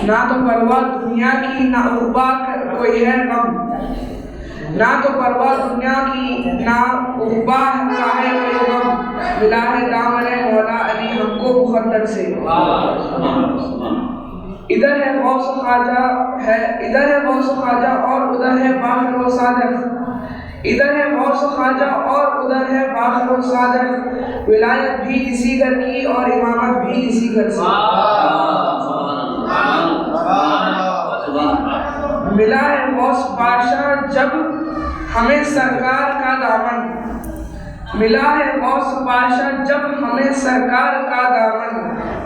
نہ تو پرواہ دنیا کی نہ عقبا کوئی ہے غم، نہ تو پرواہ دنیا کی نہ عقبا کا ہے کوئی غم، ملا ہے دامن مولا علی ہم کو مقدر سے۔ ادھر ہے غوث خواجہ ادھر ہے غوث خواجہ اور ادھر ہے باخر و صادق، ادھر ہے غوث خواجہ اور ادھر ہے باخر و صادق، ولایت بھی اسی گھر کی اور امامت بھی اسی گھر سے۔ ملا ہے غوث بادشاہ جب ہمیں سرکار کا دامن، ملا ہے غوث بادشاہ جب ہمیں سرکار کا دامن،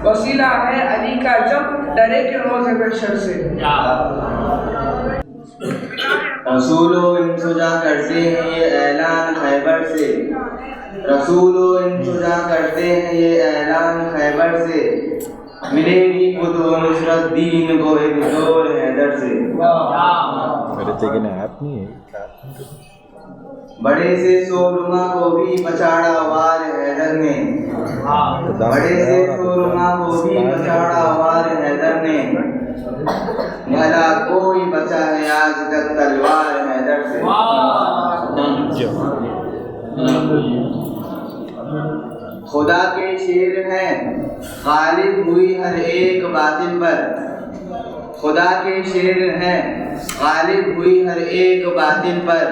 وسیلہ ہے علی کا جب ڈرے کے روز محشر سے۔ رسولو انتجا کرتے ہیں یہ اعلان خیبر سے، رسولو انتجا کرتے ہیں یہ اعلان خیبر سے، ملے گی خود و نصرت دین کو ایک دور حیدر سے۔ بڑے سے سورما کو بھی پچاڑا وار حیدر نے، بڑے سے سورما کو بھی پچاڑا وار حیدر نے، بھلا کوئی بچا ہے آج تک تلوار حیدر سے۔ خدا کے شیر ہیں غالب ہوئی ہر ایک باطل پر، خدا کے شیر ہیں غالب ہوئی ہر ایک باطل پر،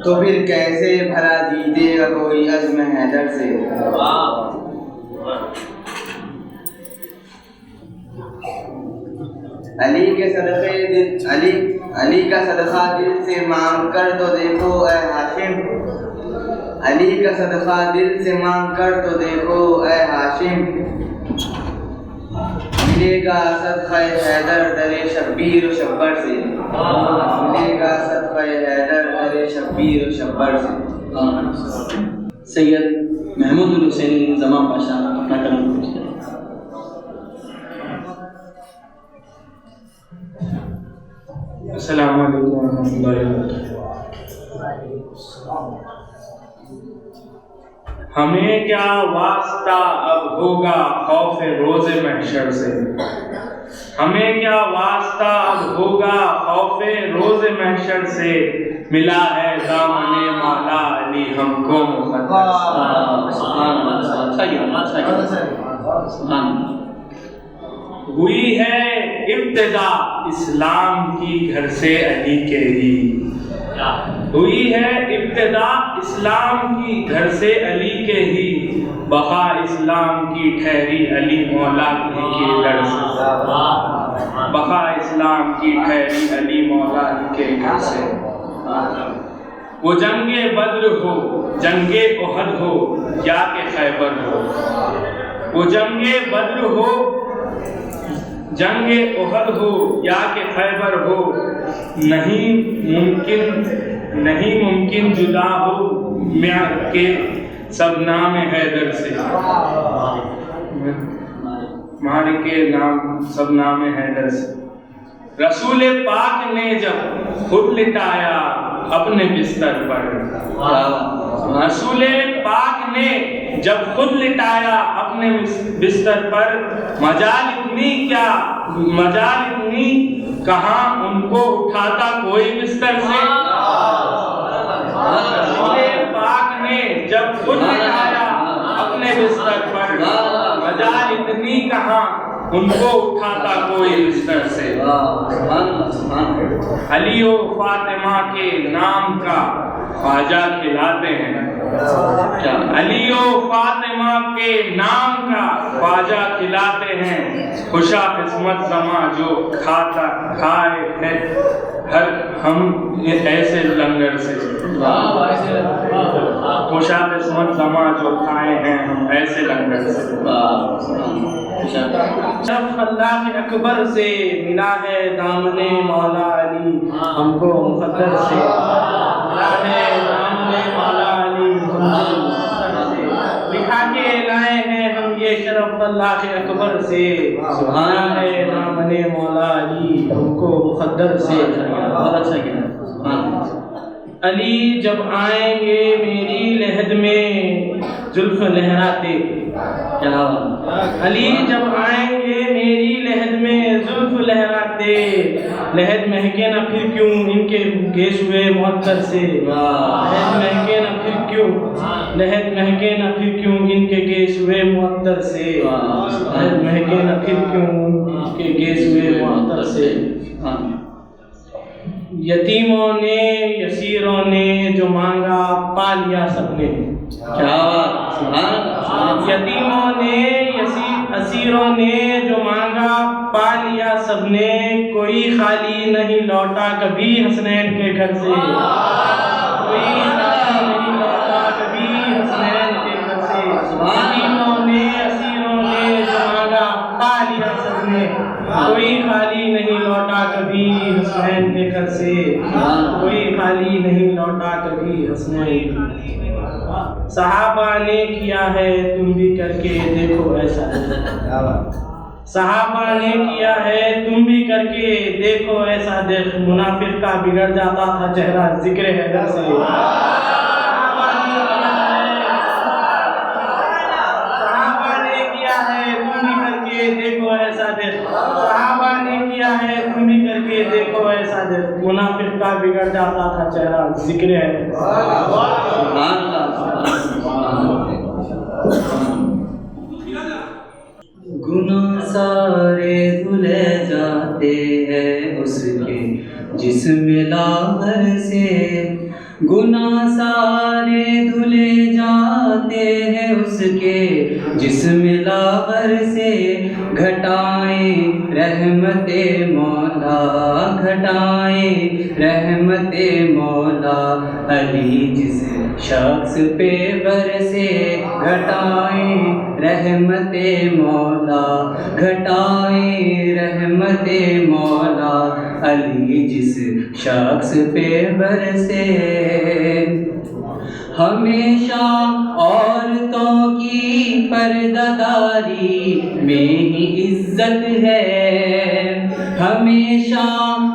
تو پھر کیسے بھلا جیتے گا کوئی عزم حیدر سے۔ علی کے صدقے دل علی کا صدقہ دل سے مانگ کر تو دیکھو اے ہاشم، علی کا صدقہ دل سے مانگ کر تو دیکھو اے ہاشم، ملے گا صدقہ حیدر در شبیر و شبر سے، ملے گا صدقہ حیدر در شبیر و شبر سے۔ سید محمود الحسینی زمان پاشا اپنا کلام پیش کریں۔ السلام علیکم ورحمۃ اللہ وبرکاتہ۔ ہمیں کیا واسطہ اب ہوگا خوف روز محشر سے، ہمیں کیا واسطہ اب ہوگا خوف روز محشر سے، ملا ہے دامن مولا علی ہم کو مقدر سے۔ ہوئی ہے ابتدا اسلام کی گھر سے علی کے ہی، ہوئی ہے ابتدا اسلام کی گھر سے علی کے ہی، بقا اسلام کی ٹھہری علی مولا کے در سے، بقا اسلام کی ٹھہری علی مولا کے گھر سے۔ وہ جنگ بدر ہو جنگ احد ہو یا کہ خیبر ہو، وہ جنگ بدر ہو جنگ احد ہو یا کہ خیبر ہو، نہیں ممکن جدا ہو میں کے سب نام حیدر سے، مالک کے نام سب نام حیدر سے۔ رسول پاک نے جب خود لٹایا اپنے بستر پر، رسول پاک نے جب خود لٹایا اپنے بستر پر، مجال اتنی کہاں ان کو اٹھاتا کوئی بستر سے۔ رسول پاک نے جب خود لٹایا اپنے بستر پر، مجال اتنی کہاں ان کو اٹھاتا کوئی بستر سے۔ علی و فاطمہ کے نام کا خواجہ کھلاتے ہیں، علی و فاطمہ کے نام کا خواجہ کھلاتے ہیں، خوشا قسمت زماں جو کھائے ہے ہر ہم ایسے لنگر سے، خوشا قسمت زماں جو کھائے ہیں ہم ایسے لنگر سے۔ شرف اللہ اکبر سے ملا ہے دامن مولا علی ہم کو مقدر سے، ملا ہے دامن مولا علی لکھا کے لائے ہیں ہم یہ شرف اللہ اکبر سے، ملا ہے دامن مولا علی ہم کو مقدر سے۔ بہت اچھا کیا۔ علی جب آئیں گے میری لحد میں زلف لہراتے، کیا علی جب آئیں گے میری لحد میں زلف لہراتے، لحد مہکے نہ پھر کیوں ان کے گیس ہوئے معطر سے، لحد مہکے نہ پھر کیوں، لحد مہکے نہ پھر کیوں ان کے گیس ہوئے معطر سے، لحد مہکے نہ پھر کیوں ان کے گیس ہوئے معطر سے۔ یتیموں نے یسیروں نے جو مانگا پا لیا سب نے، کیا بات، یتیموں نے اسیروں نے جو مانگا پا لیا سب نے، کوئی خالی نہیں لوٹا کبھی حسنین کے گھر سے، کوئی خالی نہیں لوٹا کبھی حسنین کے گھر سے۔ یتیموں نے اسیروں نے جو مانگا پا لیا سب نے، کوئی خالی نہیں لوٹا کبھی حسنین کے گھر سے، کوئی خالی نہیں لوٹا کبھی حسنین۔ صحابہ نے کیا ہے تم بھی کر کے دیکھو ایسا، صحابہ نے کیا ہے تم بھی کر کے دیکھو ایسا، دیکھ منافق کا بگڑ جاتا تھا چہرہ ذکر حیدر سے۔ صحابہ نے کیا ہے تم بھی کر کے دیکھو ایسا، دیکھ صحابہ نے کیا ہے تم بھی کر کے دیکھو ایسا، دیکھ منافق کا بگڑ جاتا تھا چہرہ ذکر حیدر سے۔ گناہ سارے دھلے جاتے ہیں اس کے جسم لاغر سے، گناہ سارے دھلے جاتے ہیں اس کے جسم لاغر سے، گھٹائیں رحمت مولا، گھٹائیں رحمت مولا علی جس شخص پہ برسے، گھٹائیں رحمت مولا، گھٹائیں رحمت مولا علی جس شخص پہ برسے۔ ہمیشہ عورتوں کی پردہ داری میں ہی عزت ہے، ہمیشہ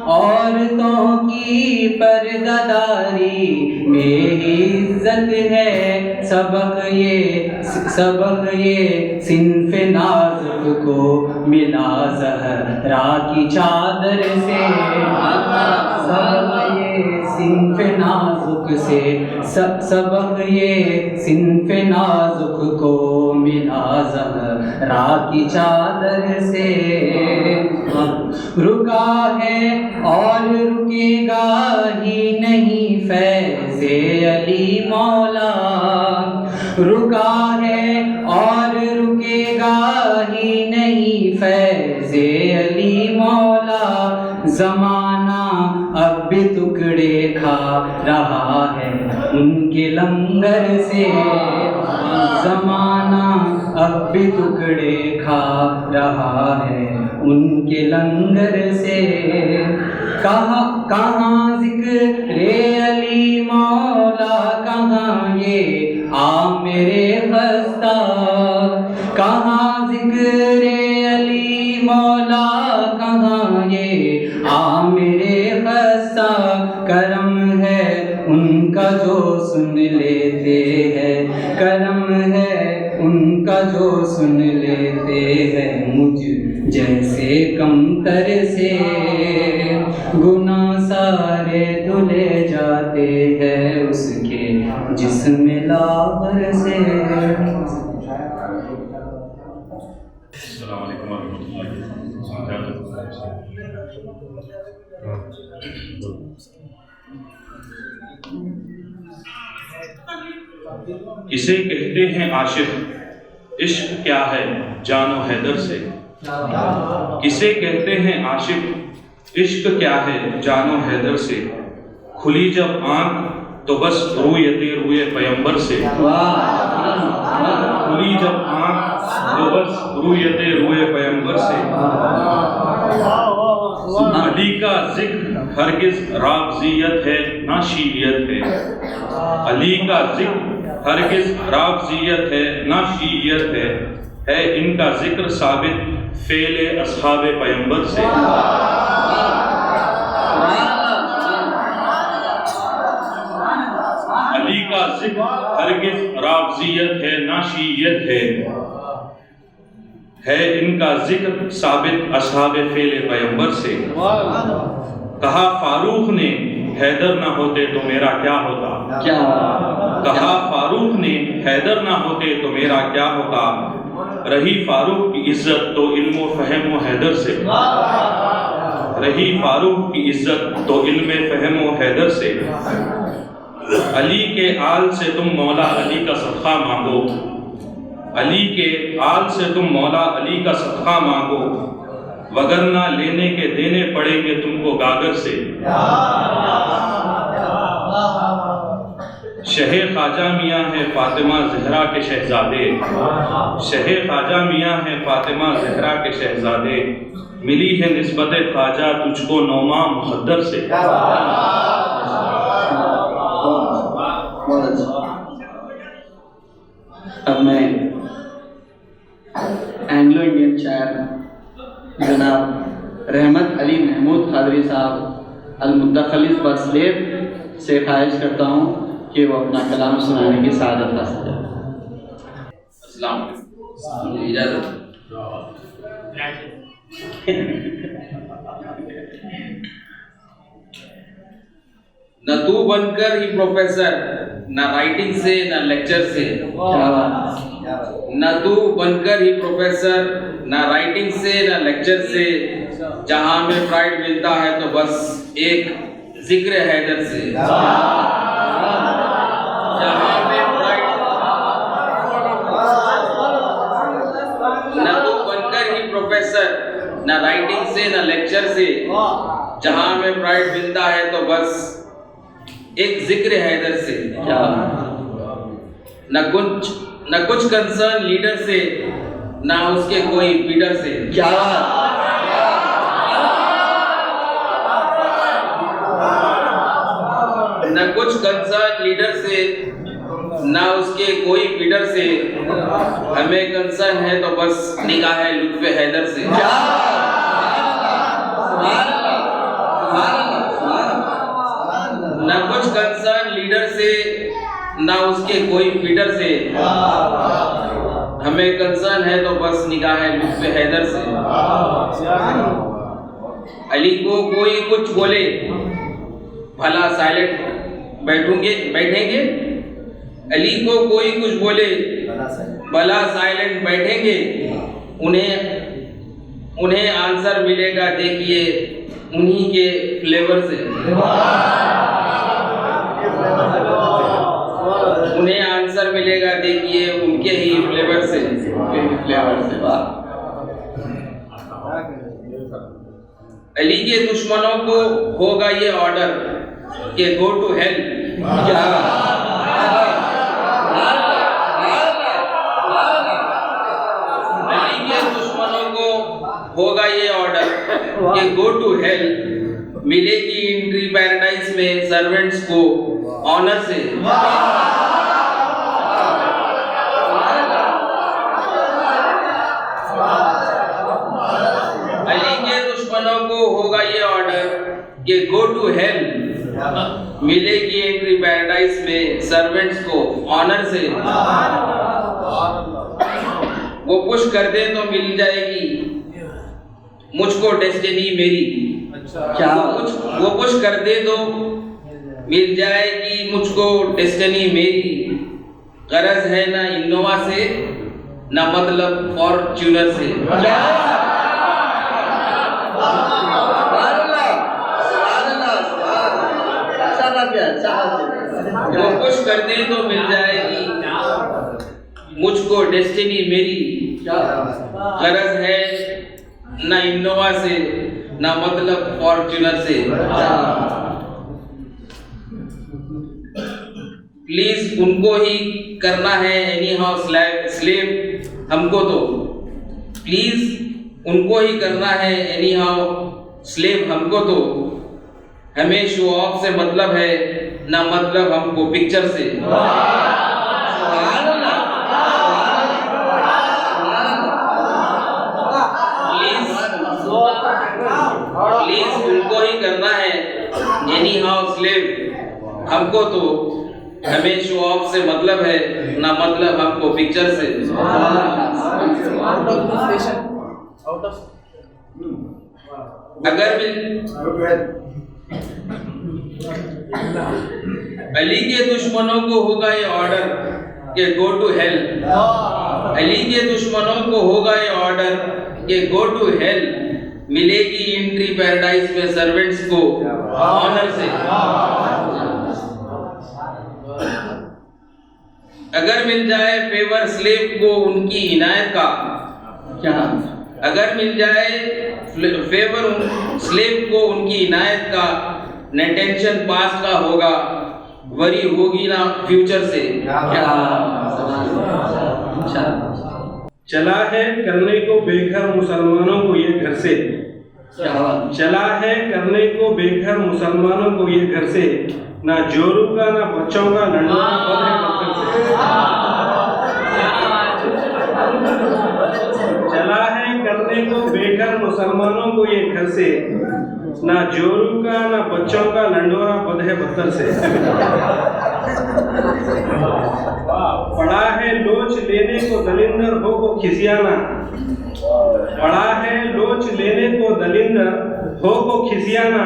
عورتوں کی پردہ داری میں ہی عزت ہے، سبق یہ صنف نازک کو ملا زہرا کی چادر سے، سبق یہ صنف نازک سے، سبق یہ صنف نازک کو ملا زہرا کی چادر سے۔ رکا ہے اور رکے گا ہی نہیں فیض علی مولا، رکا ہے اور رکے گا ہی نہیں فیض علی مولا، زمانہ اب بھی ٹکڑے کھا رہا ہے ان کے لنگر سے، زمانہ اب بھی ٹکڑے کھا رہا ہے ان کے لنگر سے۔ کہاں ذکر علی مولا، کہاں یہ میرے خستہ، کہاں ذکر علی مولا، کہاں یہ میرے خستہ، کرم ہے ان کا جو سن لیتے ہیں، کرم ہے ان کا جو سن لیتے ہیں مجھ جیسے کمتر سے، گناہ سارے دھلے جاتے ہیں اس کے جسم لاغر سے۔ السلام علیکم ورحمۃ اللہ وبرکاتہ۔ کسے کہتے ہیں عاشق، عشق کیا ہے جان و حیدر سے، کسے کہتے ہیں عاشق، عشق کیا ہے جان و حیدر سے، کھلی جب آنکھ تو بس روئے پیمبر سے، کھلی جب آنکھ تو بس روئے پیمبر سے، علی کا ذکر ہرگز رافضیت ہے نہ شیعیت ہے، علی کا ذکر ہرگز رافضیت ہے نہ شیعیت ہے ان کا ذکر ثابت فعل اصحاب پیمبر سے۔ علی کا ذکر ہرگز رافضیت ہے نہ شیعیت ہے، ہے ان کا ذکر ثابت اصحاب فعل پیغمبر سے۔ کہا فاروق نے حیدر نہ ہوتے تو میرا کیا ہوتا، کہا فاروق نے حیدر نہ ہوتے تو میرا کیا ہوتا، رہی فاروق کی عزت تو علم و فہم و حیدر سے، رہی فاروق کی عزت تو علم فہم و حیدر سے۔ علی کے آل سے تم مولا علی کا صدقہ مانگو، علی کے آل سے تم مولا علی کا صدقہ مانگو، وگرنہ لینے کے دینے پڑیں گے تم کو گاگر سے۔ شہ خواجہ میاں ہے فاطمہ زہرا کے شہزادے، شہ خواجہ میاں ہے فاطمہ زہرا کے شہزادے، ملی ہے نسبت خواجہ تجھ کو نوما مخدر سے۔ اب میں اینگلو انڈین شاعر جناب رحمت علی محمود قادری صاحب المتخلص برسلیب سے خواہش کرتا ہوں کہ وہ اپنا کلام سنانے کی سعادت حاصل کریں۔ السلام علیکم، اجازت۔ نہ تو بن کر ہی پروفیسر، نہ رائٹنگ سے نہ لیکچر سے، نہ تو بن کر ہی پروفیسر، نہ رائٹنگ سے نہ لیکچر سے، جہاں میں پرائڈ ملتا ہے تو بس ایک ذکر حیدر سے، جہاں میں پرائڈ، نہ تو بن کر ہی پروفیسر، نہ رائٹنگ سے نہ لیکچر سے، جہاں میں پرائڈ ملتا ہے تو بس ایک ذکر حیدر سے، نہ کچھ کنسرن لیڈر سے، نہ اس کے کوئی پیڈر سے، نہ کچھ کنسرن لیڈر سے، نہ اس کے کوئی پیڈر سے، ہمیں کنسرن ہے تو بس نگاہ لطف حیدر سے، نہ کچھ کنسرن لیڈر سے، نہ اس کے کوئی پیڈر سے، ہمیں کنسرن ہے تو بس نگاہ لطف حیدر سے۔ علی کو کوئی کچھ بولے بھلا سائلنٹ بیٹھیں گے، علی کو کوئی کچھ بولے بھلا سائلنٹ بیٹھیں گے، انہیں آنسر ملے گا دیکھیے انہی کے فلیور سے، انہیں آنسر ملے گا دیکھیے ان کے ہی فلیور سے۔ علی کے دشمنوں کو ہوگا یہ آرڈر کہ گو ٹو ہیل، علی کے دشمنوں کو ہوگا یہ آرڈر کہ گو ٹو ہیل، ملے گی انٹری پیراڈائز میں سرونٹس کو آنر سے، علی کے دشمنوں کو ہوگا یہ آرڈر کہ گو ٹو ہیل، ملے گی انٹری پیراڈائز میں سرونٹس کو آنر سے، وہ پش کر دے تو مل جائے گی مجھ کو ڈیسٹینی میری، وہ پش کر دے تو مل جائے گی مجھ کو ڈیسٹینی میری، غرض ہے نہ انووا سے نہ مطلب فارچونر سے، وہ پش کر دے تو مل جائے گی مجھ کو ڈیسٹینی میری، غرض ہے نہ انووا سے نہ مطلب فارچونر سے۔ پلیز ان کو ہی کرنا ہے اینی ہاؤ سلیو ہم کو تو، پلیز ان کو ہی کرنا ہے اینی ہاؤ سلیو ہم کو تو، ہمیں شو آف سے مطلب ہے نہ مطلب ہم کو پکچر سے۔ پلیز ان کو ہی کرنا ہے اینی ہاؤ سلیو ہم کو تو، ہمیں شو آف سے مطلب ہے نہ مطلب ہم کو پکچر سے. اگر علی کے دشمنوں کو ہوگا یہ آرڈر کہ گو ٹو ہیل. علی کے دشمنوں کو ہوگا یہ آرڈر کہ گو ٹو ہیل. ملے گی انٹری پیراڈائز میں سرونٹس کو آنر سے. اگر مل جائے فیور سلیو کو ان کی عنایت کا. کیا اگر مل جائے فیور سلیو کو ان کی عنایت کا. نہ ٹینشن پاسٹ کا ہوگا وری ہوگی نہ فیوچر سے. چلا ہے کرنے کو بے گھر مسلمانوں کو یہ گھر سے. چلا ہے کرنے کو بے گھر مسلمانوں کو یہ گھر سے. نہ جورو کا نہ بچوں کا لڑنا پتھر سے. چلا ہے کرنے کو بے گھر مسلمانوں کو یہ گھر سے. نہ جورو کا نہ بچوں کا لنڈورا بدھے پتھر سے. پڑا ہے لوچ لینے کو دلندر ہو کو کھسیانا. پڑا ہے لوچ لینے کو دلندر ہو کو کھسیانا.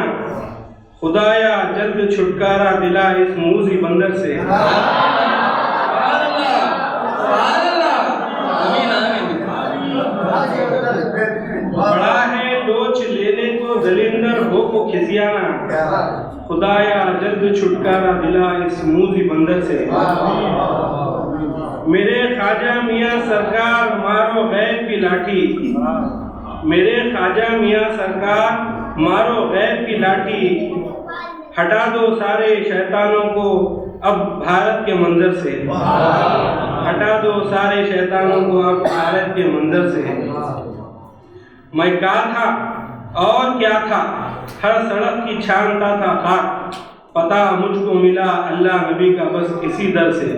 خدایا جلد چھٹکارا دلا اس موذی بندر سے. پڑا ہے لوچ لینے کو دلندر ہو کو کھسیانا. خدایا جلد چھٹکارا دلا اس موذی بندر سے. میرے خواجہ میاں سرکار مارو غیب کی لاٹھی. میرے خواجہ میاں سرکار مارو غیب کی لاٹھی. ہٹا دو سارے شیطانوں کو اب بھارت کے منظر سے. ہٹا دو سارے شیطانوں کو اب بھارت کے منظر سے. میں کہا تھا اور کیا تھا ہر سڑک کی چھانتا تھا خاک. پتہ مجھ کو ملا اللہ نبی کا بس کسی در سے.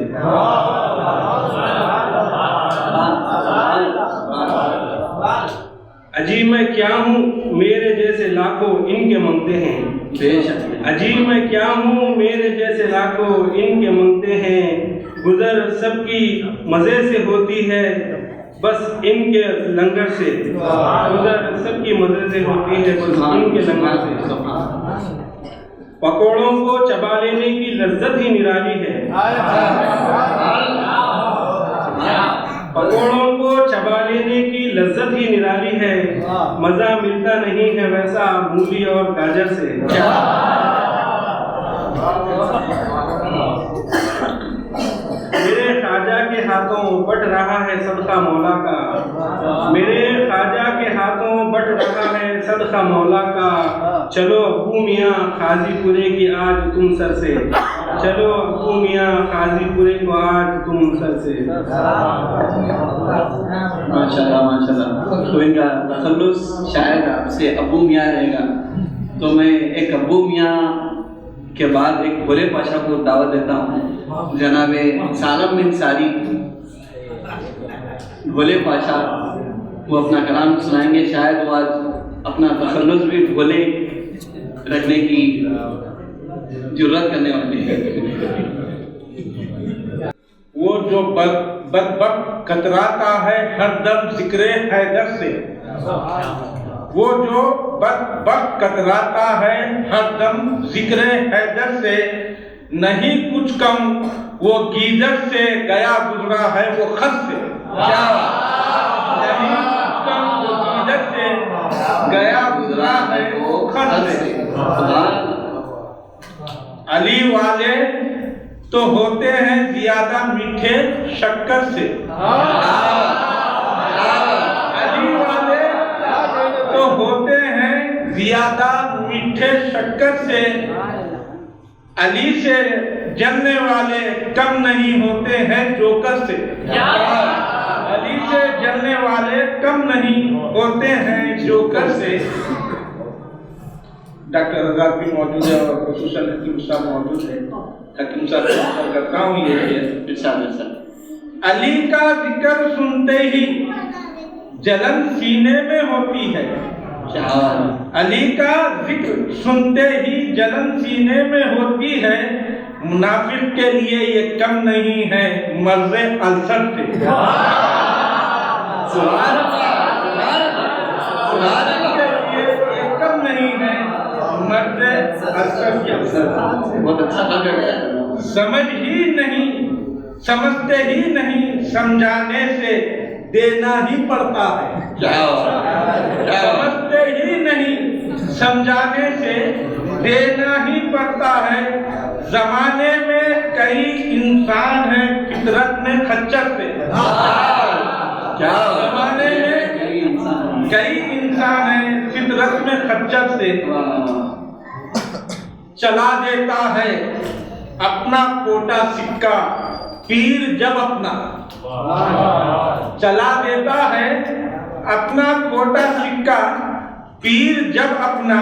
عجیب میں کیا ہوں میرے جیسے لاکھوں ان کے منگتے ہیں. عجیب میں کیا ہوں میرے جیسے لاکھوں ان کے منگتے ہیں. گزر سب کی مزے سے ہوتی ہے بس ان کے لنگر سے. گزر سب کی مزے سے ہوتی ہے بس ان کے لنگر سے. پکوڑوں کو چبا لینے کی لذت ہی نرالی ہے. پکوڑوں کو چبا لینے کی لذت ہی نرالی ہے. مزہ ملتا نہیں ہے ویسا مولی اور گاجر سے. میرے خواجہ کے ہاتھوں بٹ رہا ہے صدقہ مولا کا. میرے خواجہ کے ہاتھوں بٹ رہا ہے صدقہ مولا کا. چلو ابو میاں قاضی پورے کی آج تم سر سے. چلو ابو میاں قاضی پورے کو آج تم سر سے. ماشاءاللہ ماشاءاللہ. تو ان کا تخلص شاید آپ سے ابو میاں رہے گا. تو میں ایک ابو میاں کے بعد ایک بھولے پاشا کو دعوت دیتا ہوں. جناب سالم بن ساری بھولے پاشا وہ اپنا کلام سنائیں گے. شاید وہ آج اپنا تخلص بھی بھولے رکھنے کی جرات کرنے والے ہیں. وہ جو بدبخت کتراتا ہے ہر دم ذکر حیدر سے. وہ جو بدبخت کتراتا ہے ہر دم ذکر حیدر سے. نہیں کچھ کم وہ گیدر سے گیا گزرا ہے وہ خط سے. نہیں کچھ کم وہ گیدر سے گیا گزرا ہے وہ خط سے. علی والے تو ہوتے ہیں زیادہ میٹھے شکر سے. علی والے تو ہوتے ہیں زیادہ میٹھے شکر سے. علی سے جلنے والے کم نہیں ہوتے ہیں جوکر سے. علی سے جلنے والے کم نہیں ہوتے ہیں جوکر سے. ڈاکٹر رضا بھی موجود ہے اور خصوصاً حکیم صاحب موجود ہے. حکیم صاحب کرتا ہوں یہ علی کا ذکر سنتے ہی جلن سینے میں ہوتی ہے. علی کا ذکر سنتے ہی جلن سینے میں ہوتی ہے. منافق کے لیے یہ کم نہیں ہے مرض السر سے. یہ کم نہیں ہے مرض السر سے. بہت اچھا لگ رہا ہے. سمجھ ہی نہیں، سمجھتے ہی نہیں، سمجھانے سے دینا ہی پڑتا ہے. سمجھتے ہی نہیں، سمجھانے سے دینا ہی پڑتا ہے. زمانے میں کئی انسان ہیں فطرت میں خچر سے. زمانے میں کئی انسان ہیں فطرت میں خچر سے. چلا دیتا ہے اپنا کوٹا سکہ پیر جب اپنا. چلا دیتا ہے اپنا کوٹا سکہ پیر جب اپنا.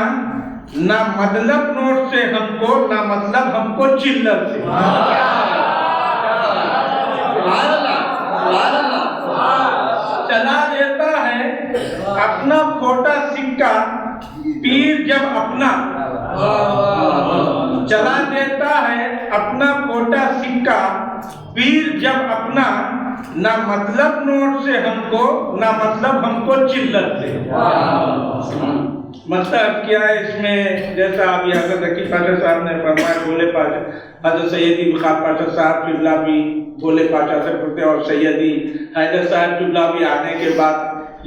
نہ مطلب نوٹ سے ہم کو، نہ مطلب ہم کو چلر سے. چلا دیتا ہے اپنا کھوٹا سکہ پیر جب اپنا. چلا دیتا ہے اپنا کھوٹا سکہ پیر جب اپنا. نہ مطلب نوٹ سے ہم کو، نہ مطلب ہم کو چلر سے. مطلب کیا ہے اس میں؟ جیسا ابھی حضرت ذکی پاشا صاحب نے فرمایا، بھولے پاشا حضرت سیدی مخاب پاشا صاحب قبلہ بھی بھولے پاشا سے پڑھتے، اور سیدی حیدر صاحب قبلہ بھی آنے کے بعد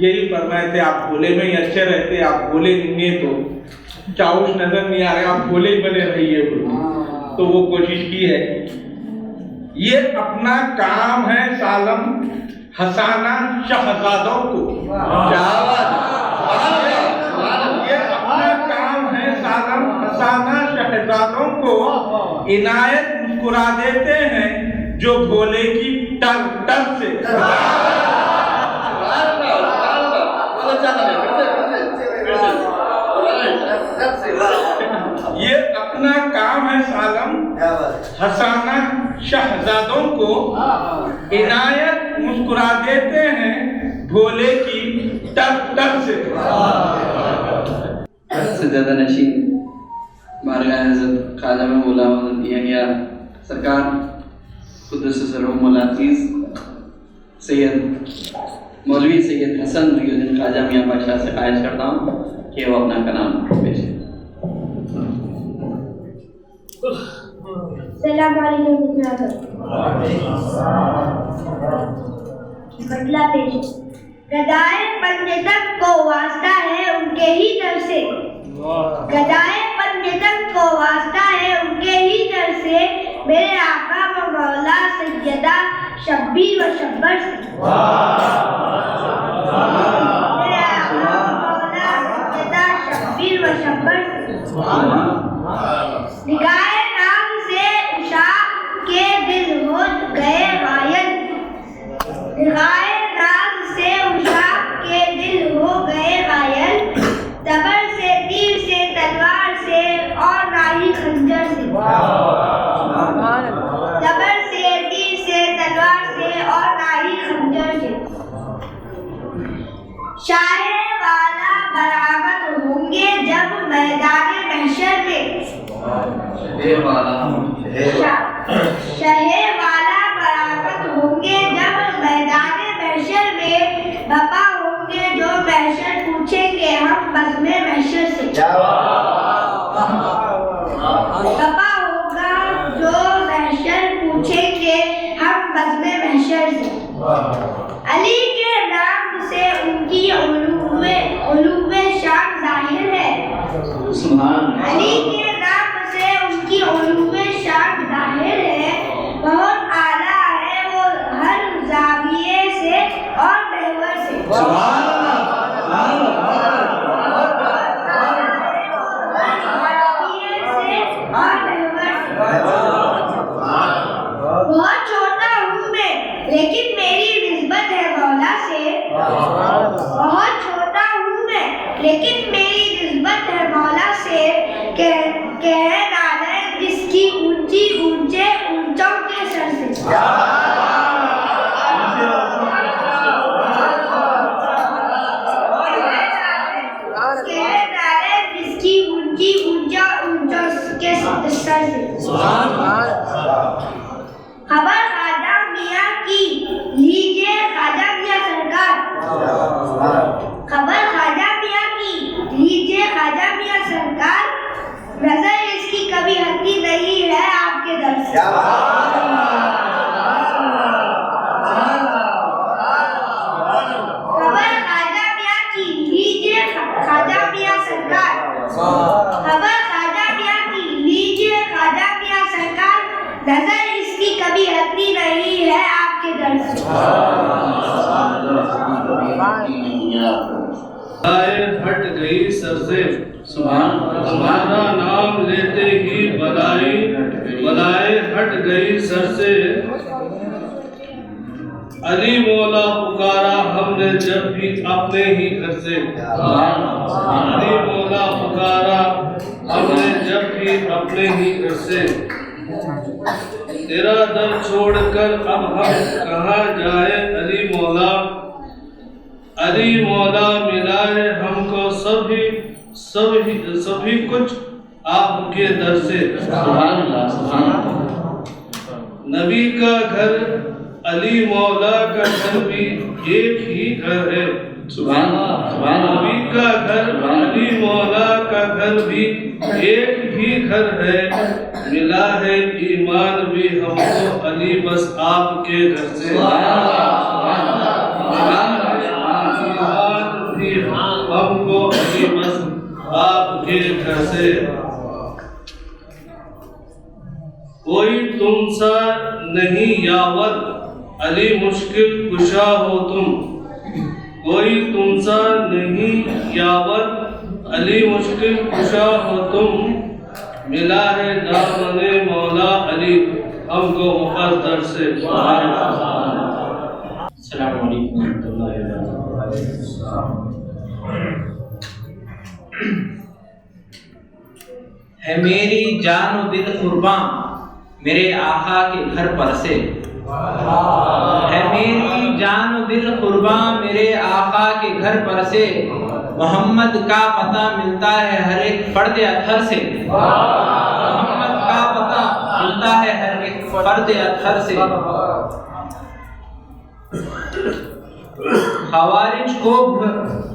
یہی فرمائے تھے آپ بھولے میں ہی اچھے رہتے، آپ بھولے نہیں ہیں تو چاؤش نظر نہیں آ رہے، آپ بھولے ہی بنے رہیے. تو وہ کوشش کی ہے. یہ اپنا کام ہے سالم ہنسانا شہزادوں کو. یہ اپنا کام ہے سالم ہنسانا شہزادوں کو. عنایت مسکرا دیتے ہیں جو بھولے کی ٹر ٹر سے. یہ اپنا کام ہے سالم ہنسانا شہزادوں کو. عنایت مسکرا دیتے ہیں بھولے کی ٹر ٹر سے. سجادہ نشین بارگاہ حضرت خواجہ میں مولا یحییٰ سرکار قدس سرہم العزیز سید مولوی سید حسن محی الدین خواجہ میاں بادشاہ سے خواہش کرتا ہوں کہ وہ اپنا کلام پیش کریں. السلام علیکم. مطلب پیش. گدائے پنجتن کو واسطہ ہے ان کے ہی در سے. گدائے پنجتن کو واسطہ ہے ان کے ہی در سے. میرے آقا و مولا سیدہ شبیر و شبر سے. میرے آقا و مولا سیدہ شبیر و شبر سے. نگاہ نام سے عشاق کے دل ہو گئے غائل. نگاہ نام سے عشاق کے دل ہو گئے غائل. تبر سے، تیر سے، تلوار سے اور نہ ہی خنجر سے. تبر سے، تیر سے، تلوار سے اور نہ ہی خنجر سے. شاہ والا برآمد ہوں گے جب میدان محشر میں. شاہ والا برآمد ہوں گے جب میدان محشر میں. بپا ہوں گے جو محشر پوچھیں گے ہم بزم محشر سے. بپا ہوگا جو محشر پوچھیں گے ہم بزم محشر سے. علی کے نام سے ان کی علو شان ظاہر ہے. علی کے نام سے ان کی علو شان ظاہر ہے. بہت اعلیٰ ہے وہ ہر زاویے سے اور محور سے. بہت چھوٹا ہوں میں لیکن میری نسبت ہے مولا سے. بہت چھوٹا ہوں میں لیکن میری نسبت ہے مولا سے. کہ ہے نالے جس کی اونچی اونچے اونچوں کے سر سے. کہ ہے نالے جس کی اونچی اونچوں کے محشر سے خبر خواجہ میاں کی لیجیے خواجہ میاں سرکار خبر خواجہ میاں کی لیجیے خواجہ میاں سرکار نظر اس کی کبھی ہٹتی نہیں ہے آپ کے در سے خبر خواجہ میاں کی لیجیے خواجہ میاں سرکار خبر خواجہ میاں کی لیجیے خواجہ میاں سرکار نظر اس کی کبھی ہٹتی نہیں ہے آپ کے در سے ہٹ گئی سر سے تمہارا نام لیتے ہی بلائے ہٹ گئی سر سے علی مولا پکارا ہم نے جب بھی اپنے ہی گھر سے علی مولا پکارا ہم نے جب بھی اپنے ہی گھر سے تیرا در چھوڑ کر اب ہم کہاں جائے علی مولا ملائے ہم کو سبھی کچھ آپ کے در سے نبی کا گھر علی مولا کا گھر بھی ایک ہی گھر ہے نبی کا گھر علی مولا کا گھر بھی ایک ہی گھر ہے ملا ہے ایمان بھی ہم کو علی بس آپ کے گھر سے ہم کو علی بس آپ کے گھر سے کوئی تم سا نہیں یاور علی مشکل کشا ہو تم کوئی تم سا نہیں یاور علی مشکل کشا ہو تم ملا ہے دامن مولا علی ہم کو مقدر سے السلام علیکم ورحمۃ اللہ ہے میری جان و دل قرباں میرے آقا کے گھر پر سے ہے میری جان و دل قرباں میرے آقا کے گھر پر سے محمد کا پتہ ملتا ہے ہر ایک فرد اطہر سے محمد کا پتہ ملتا ہے ہر ایک فرد اطہر سے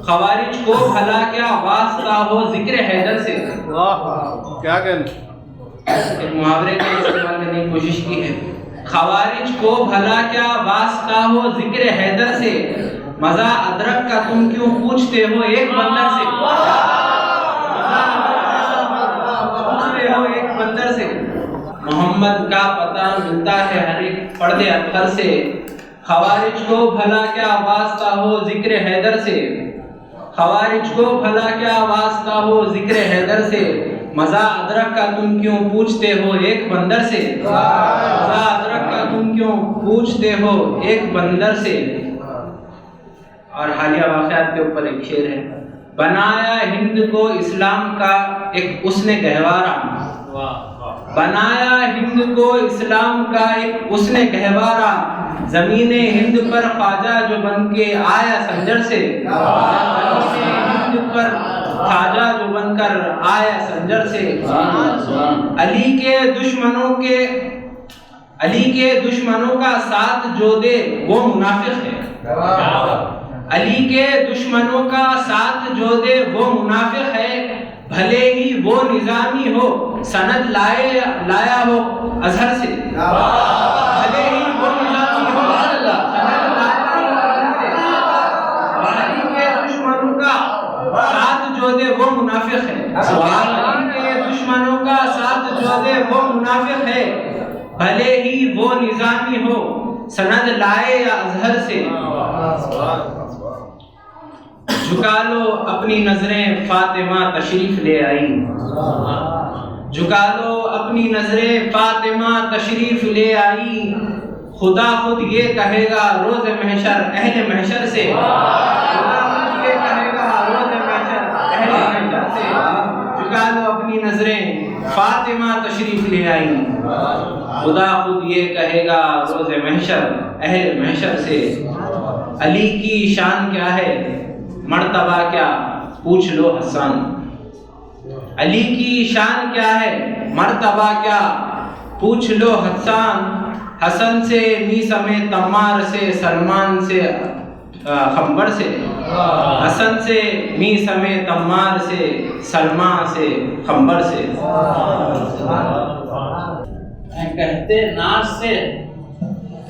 خوارج کو بھلا کیا واسطہ ہو ذکر حیدر سے کیا کہنا ایک محاورے کا استعمال کرنے کی کوشش کی ہے خوارج کو بھلا کیا واسطہ ہو ذکر حیدر سے مزہ ادرک کا تم کیوں پوچھتے ہو ایک بندر سے ایک بندر سے محمد کا پتہ ملتا ہے ہر ایک فرد اطہر سے خوارج کو بھلا کیا واسطہ ہو ذکر حیدر سے خوارج کو بھلا کیا واسطہ ہو ذکر حیدر سے مزہ ادرک کا تم کیوں پوچھتے ہو ایک بندر سے مزہ ادرک کا تم کیوں پوچھتے ہو ایک بندر سے اور حالیہ واقعات کے اوپر ایک شعر ہے بنایا ہند کو اسلام کا ایک حسن گہوارہ بنایا ہند کو اسلام کا ایک حسن گہوارہ زمین ہند پر خواجہ جو بن کے آیا سنجر سے زمین ہند پر خواجہ جو بن کر آیا سنجر سے علی کے دشمنوں کا ساتھ جو دے وہ منافق ہے علی کے دشمنوں کا ساتھ جو دے وہ منافق ہے بھلے ہی وہ نظامی ہو سند لایا ہو ازہر سے بھلے ہی وہ نظامی ہو سند لایا ہو ازہر سے علی کے دشمنوں کا ساتھ جو دے وہ منافق ہے علی کے دشمنوں کا ساتھ جو دے وہ منافق ہے بھلے ہی وہ نظامی ہو سند لائے یا ازہر سے جھکا لو اپنی نظریں فاطمہ تشریف لے آئی جھکا لو اپنی نظریں فاطمہ تشریف لے آئی خدا خود یہ کہے گا روز محشر اہل محشر سے خدا خود یہ کہے گا روز محشر اہل محشر سے جھکا لو اپنی نظریں فاطمہ تشریف لے آئی خدا خود یہ کہے گا روز محشر اہل محشر سے علی کی شان کیا ہے مرتبہ کیا پوچھ لو حسان علی کی شان کیا ہے مرتبہ کیا پوچھ لو حسن سے میثم تمار سے سلمان سے خمبر سے حسن سے میثم تمار سے سلمان سے خمبر سے کہتے ناز سے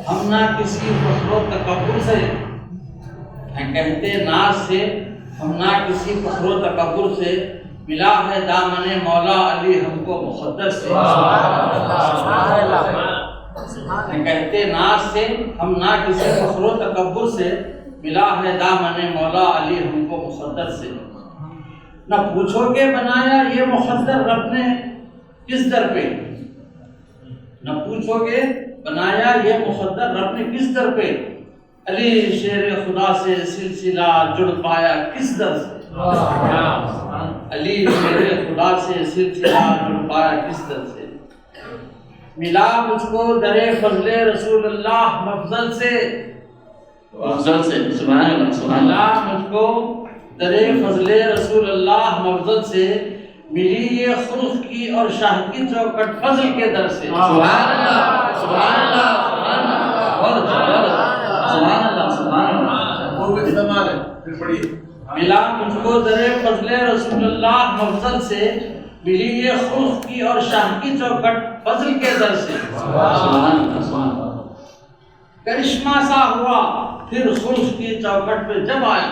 ہم نہ کسی فخر و تکبر سے کہتے ناز سے ہم نہ کسی فخر و تکبر سے ملا ہے دامن مولا علی ہم کو مقدر سے کہتے ناز سے ہم نہ کسی فخر و تکبر سے ملا ہے دامن مولا علی ہم کو مقدر سے نہ پوچھو کہ بنایا یہ مقدر رب نے کس در پہ نہ پوچھو گے بنایا یہ مقدر رب نے کس در پہ علی شیر خدا سے سلسلہ جڑ پایا کس در سے علی شیر خدا سے سلسلہ جڑ پایا کس در سے ملا مجھ کو در فضل رسول اللہ مفضل سے سبحان اللہ ملا مجھ کو در فضل رسول اللہ مفضل سے ملی یہ خلق کی اور شاہ کی چوکٹ فضل کے در سے سبحان اللہ سبحان اللہ سبحان اللہ سبحان اللہ ملا مجھ کو در فضل رسول اللہ مفضل سے ملی یہ خلق کی اور شاہ کی چوکٹ فضل کے در سے سبحان اللہ کرشمہ سا ہوا پھر خلق کی چوکٹ پہ جب آیا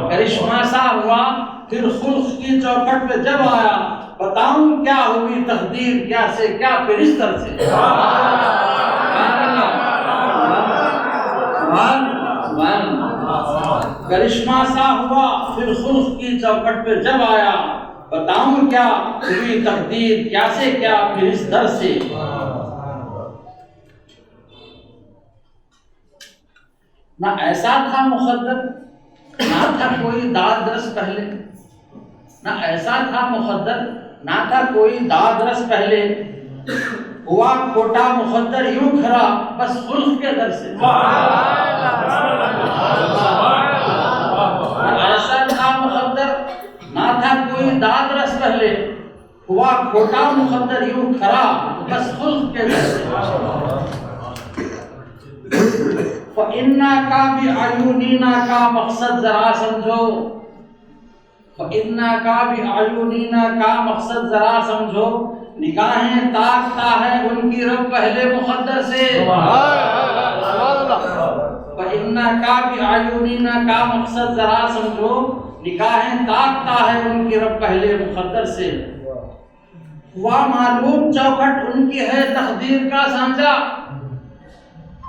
کرشمہ سا ہوا پھر خلق کی چوکٹ پہ جب آیا بتاؤں کیا ہوئی تقدیر کیا سے کیا پھر اس طرح سے کرشمہ سا ہوا پھر خلق کی چوکٹ پہ جب آیا بتاؤں کیا ہوئی تقدیر کیا سے کیا پھر اس در سے نہ ایسا تھا مقدر نہ تھا کوئی داد رس پہلے نہ ایسا تھا مقدر نہ تھا کوئی داد رس پہلے ہوا کھوٹا مقدر یوں کھرا بس خلق کے در سے نہ ایسا تھا مقدر نہ تھا کوئی داد رس پہلے ہوا کھوٹا مقدر یوں کھرا بس خلق کے در سے فَإِنَّا کا بھی عیونینا کا مقصد ذرا سمجھو فَإِنَّا کا بھی عیونینا کا مقصد ذرا سمجھو نگاہیں تاکتا ہے ان کی رب پہلے مقدر سے فَإِنَّا کا بھی عیونینا کا مقصد ذرا سمجھو نگاہیں تاکتا ہے ان کی رب پہلے مقدر سے ہوا معلوم چوکھٹ ان کی ہے تقدیر کا سانچہ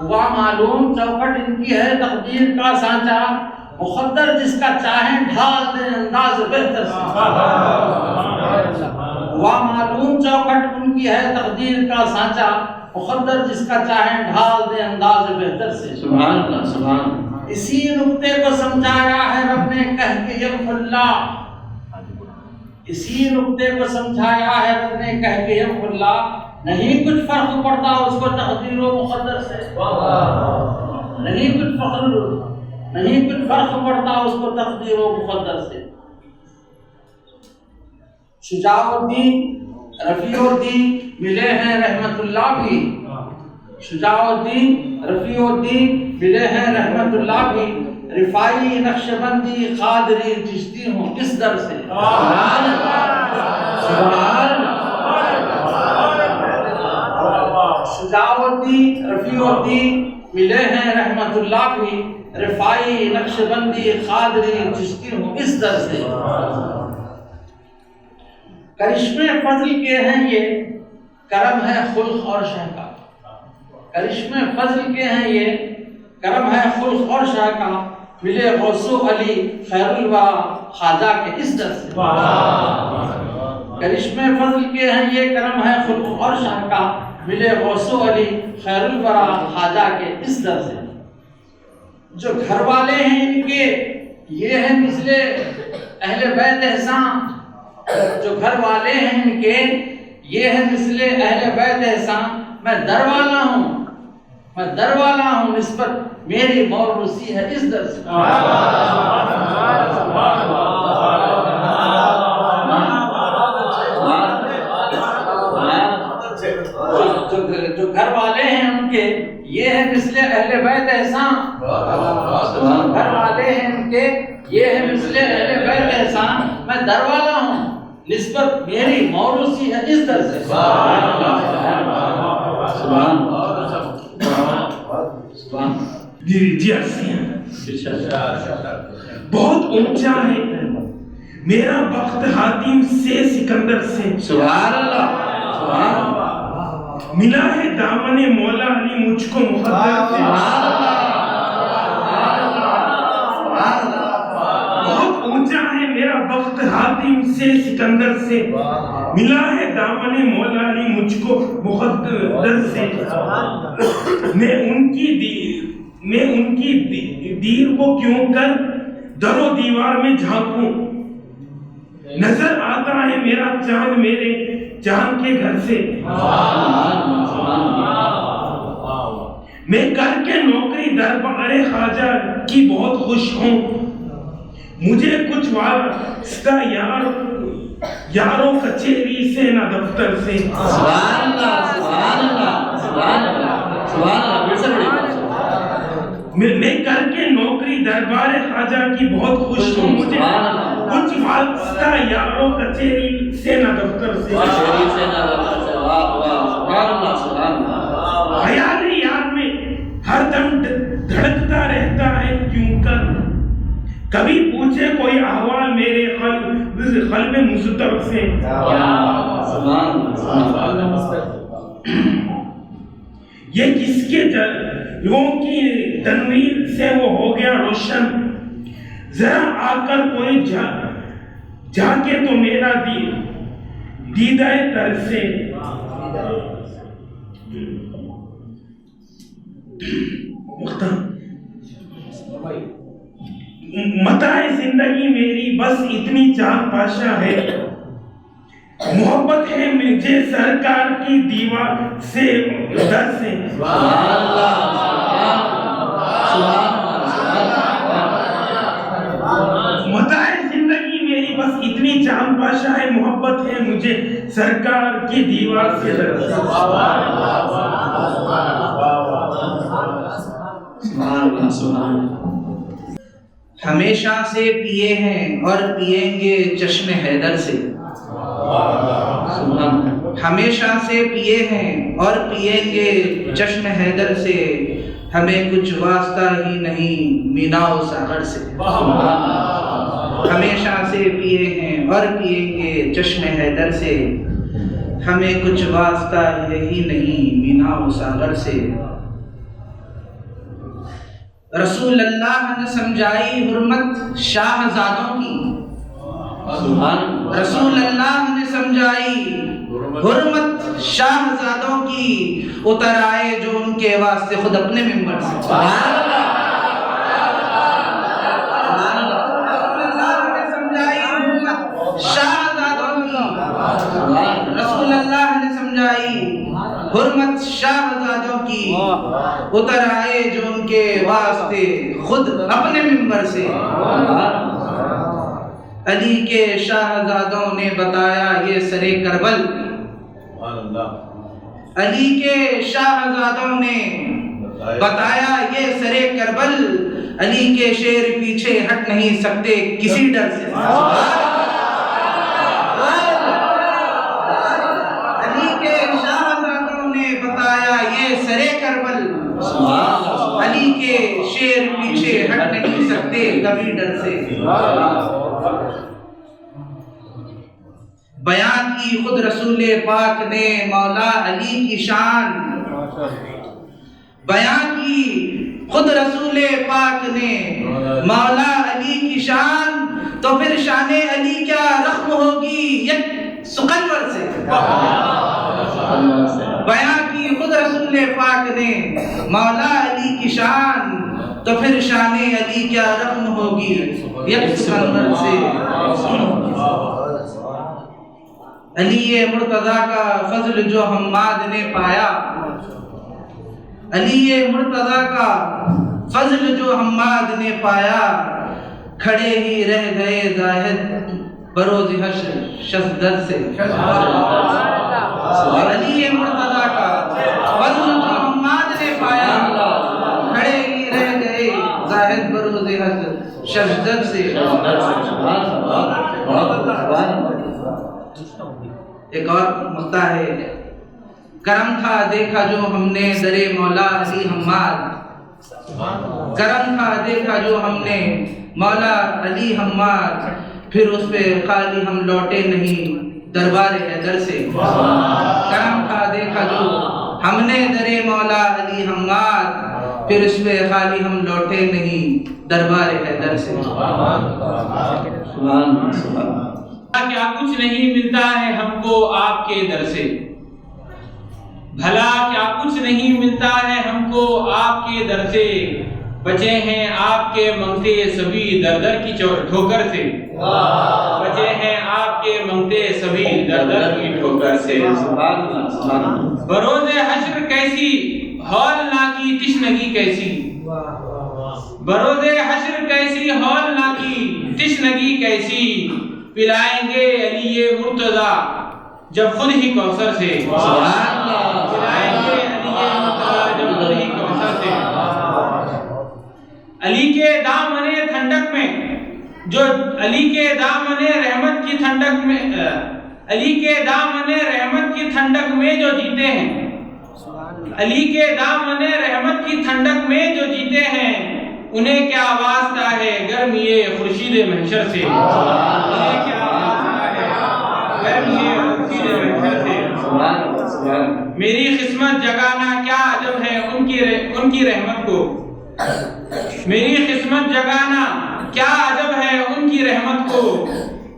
ہوا معلوم چوکھٹ ان کی ہے تقدیر کا سانچہ مقدر جس کا چاہیں ڈھال دے انداز بہتر سے ہوا معلوم چوکھٹ ان کی ہے تقدیر کا سانچہ مقدر جس کا چاہیں ڈھال دے انداز بہتر سے سبحان اللہ سبحان اللہ اسی نقطے کو سمجھایا ہے رب نے کہہ کے یم اللہ اسی نقطے کو سمجھایا ہے رب نے کہہ کے یم اللہ نہیں کچھ فرق پڑتا اس کو تقدیر و مقدر سے نہیں کچھ فرق پڑتا اس کو تقدیر و مقدر سے شجاع الدین رفیع الدین ملے ہیں رحمت اللہ بھی شجاع الدین رفیع الدین ملے ہیں رحمت اللہ بھی رفاعی نقشبندی قادری چشتی ہوں کس در سے سبحان اللہ شجاع الدین رفیع الدین ملے ہیں رحمت اللہ بھی رفاعی نقشبندی قادری چشتی ہوں اس در سے کرشمے فضل کے ہیں یہ کرم ہے خلق اور شہ کا کرشمے فضل کے ہیں یہ کرم ہے خلق اور شہ کا ملے غوث علی خیر الورا خواجہ کے اس در سے کرشمے فضل کے ہیں یہ کرم ہے خلق اور شہ کا ملے غوث علی خیر الورا خواجہ کے اس در سے جو گھر والے ہیں ان کے یہ ہیں مثل اہل بیت احسان جو گھر والے ہیں ان کے یہ ہے مثل اہل بیت احسان میں در والا ہوں نسبت میری موروثی ہے اس در سے جو گھر والے ہیں ان کے یہ ہے مثل اہل بیت احسان. گھر والے ہیں ان کے یہ ہے مثل اہل بیت احسان. میں در والا ہوں, نسبت میری موروثی ہے اس در سے. جی عرصی ہیں بہت اونچا ہے میرا بخت حاتم سے سکندر سے. سبحان اللہ. ملا ہے دامن مولا علی مجھ کو مقدر سے. بہت اونچا ہے میرا بخت حاتم سے سکندر سے. ملا ہے دامن مولا علی مجھ کو مقدر سے. میں ان کی دیر کو کیوں کر در و دیوار میں جھانکوں. نظر آتا ہے میرا چاند میرے چاند کے گھر سے. میں کر کے نوکری دربار خواجہ کی بہت خوش ہوں. مجھے کچھ واسطہ یاروں کچہری سے نہ دفتر سے. سبحان اللہ. سبحان اللہ. سبحان اللہ. سبحان اللہ. میں کر کے نوکری دربار خواجہ کی بہت خوش ہوں. مجھے کچھ واسطہ یاروں کچہری سے نہ دفتر سے. خیال یار میں ہر دم دھڑکتا رہتا ہے کیوں کر. کبھی پوچھے کوئی احوال میرے قلب مضطرب سے. یہ کس کے جلووں کی تنویر سے وہ ہو گیا روشن. ذرا آ کر کوئی جا کے تو میرا دیدہ تر سے. متاع زندگی میری بس اتنی چار پاشا ہے. محبت ہے مجھے سرکار کی دیوار سے در سے. متاع زندگی میری بس اتنی چار پاشا ہے. محبت ہے مجھے سرکار کی دیوار سے در سے. ہمیشہ سے پیے ہیں اور پیئیں گے چشم حیدر سے. ہمیشہ سے پیے ہیں اور پیئیں گے چشم حیدر سے. ہمیں کچھ واسطہ ہی نہیں مینا و ساغر سے. ہمیشہ سے پیے ہیں اور پیئیں گے چشم حیدر سے. ہمیں کچھ واسطہ یہی نہیں مینا و ساغر سے. رسول اللہ نے سمجھائی حرمت شاہزادوں کی. رسول اللہ نے سمجھائی حرمت شاہزادوں کی. اتر آئے جو ان کے واسطے خود اپنے ممبر سے. رسول اللہ نے سمجھائی حرمت شاہزادوں کی. اتر آئے جو ان کے واسطے خود اپنے ممبر سے. علی کے شاہزادوں نے بتایا یہ سرے کربل. علی کے شاہزادوں نے بتایا یہ سرے کربل. علی کے شیر پیچھے ہٹ نہیں سکتے کسی ڈر سے. علی کے شاہزادوں نے بتایا یہ سرے کربل. علی کے شیر پیچھے ہٹ نہیں سکتے کبھی ڈر سے. بیان کی خود رسول پاک نے مولا علی کی شان. بیان کی خود رسول پاک نے مولا علی کی شان. تو پھر شان علی کیا رقم ہوگی یک سکندر سے. بیان کی خود رسول پاک نے مولا علی کی شان. تو پھر شان علی کیا رقم ہوگی یک سکندر سے. علی مرتضیٰ کا فضل جو حماد نے پایا. علی مرتضیٰ کا فضل جو حماد نے پایا. کھڑے ہی رہ گئے زاہد بروز حشر شزدر سے. علی مرتضیٰ کا صدق سے. ایک اور مقطع ہے. کرم تھا دیکھا جو ہم نے درے مولا علی حماد. کرم تھا دیکھا جو ہم نے مولا علی حماد. پھر اس پہ خالی ہم لوٹے نہیں دربار حیدر سے. کرم تھا دیکھا جو ہم نے درے مولا علی حماد. پھر اس پہ خالی ہم لوٹے نہیں دربار حیدر سے. کیا کچھ نہیں ملتا ہے ہم کو آپ کے در سے. بھلا کیا کچھ نہیں ملتا ہے ہم کو آپ کے در سے. بچے ہیں آپ کے منگتے سبھی در در کی ٹھوکر سے. بچے ہیں آپ کے منگتے سبھی در در کی ٹھوکر سے. بروز حشر کیسی ہولناکی تشنگی کیسی. بروز حشر کیسی ہولناکی تشنگی کیسی. پلائیں گے علی مرتضیٰ جب خود ہی کوثر سے. پلائیں گے علی مرتضیٰ جب خود ہی کوثر سے. علی کے دامن ٹھنڈک میں جو علی کے دامن رحمت کی ٹھنڈک میں علی کے دامن رحمت کی ٹھنڈک میں جو جیتے ہیں. علی کے دامن رحمت کی ٹھنڈک میں جو جیتے ہیں انہیں کیا واسطہ ہے گرمی خورشید محشر سے. انہیں کیا واسطہ ہے گرمی خورشید محشر سے. میری قسمت جگانا کیا عجب ہے ان کی رحمت کو. میری قسمت جگانا کیا عجب ہے ان کی رحمت کو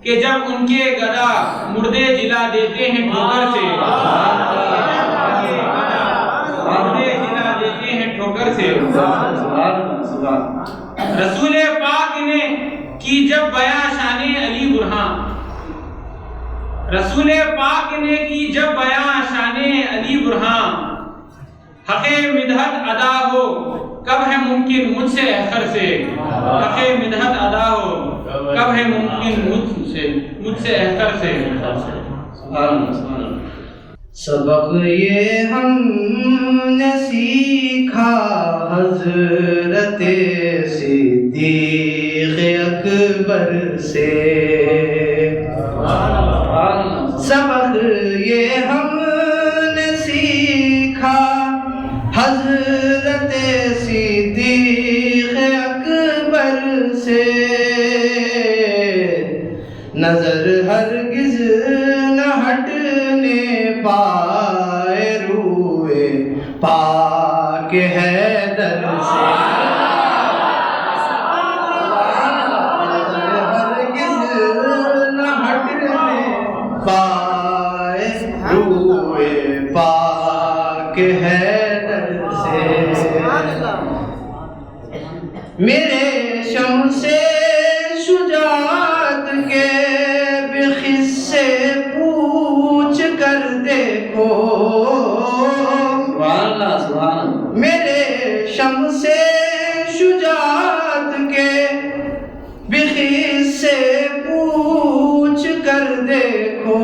کہ جب ان کے گدا مردے جلا دیتے ہیں ٹھوکر سے. مردے جلا دیتے ہیں ٹھوکر سے. رسول پاک نے کی جب بیاں شان علی برہاں. رسول پاک نے کی جب بیاں شان علی برہاں. حق مدحت ادا ہو کب ہے ممکن مجھ سے احقر سے. حق مدحت ادا ہو کب ہے ممکن مجھ سے احقر سے. سبق یہ ہم نے سیکھا حضرت صدیق اکبر سے. سبق یہ ہم نے سیکھا حضرت صدیق اکبر سے. نظر ہرگز نہ ہٹنے پائے روئے پاک حیدر سے. نظر ہرگز نہ ہٹنے پائے روئے پاک حیدر سے. میرے شمس شجاعت کے بخص سے پوچھ کر دیکھو. میرے شمس شجاعت کے بخص سے پوچھ کر دیکھو.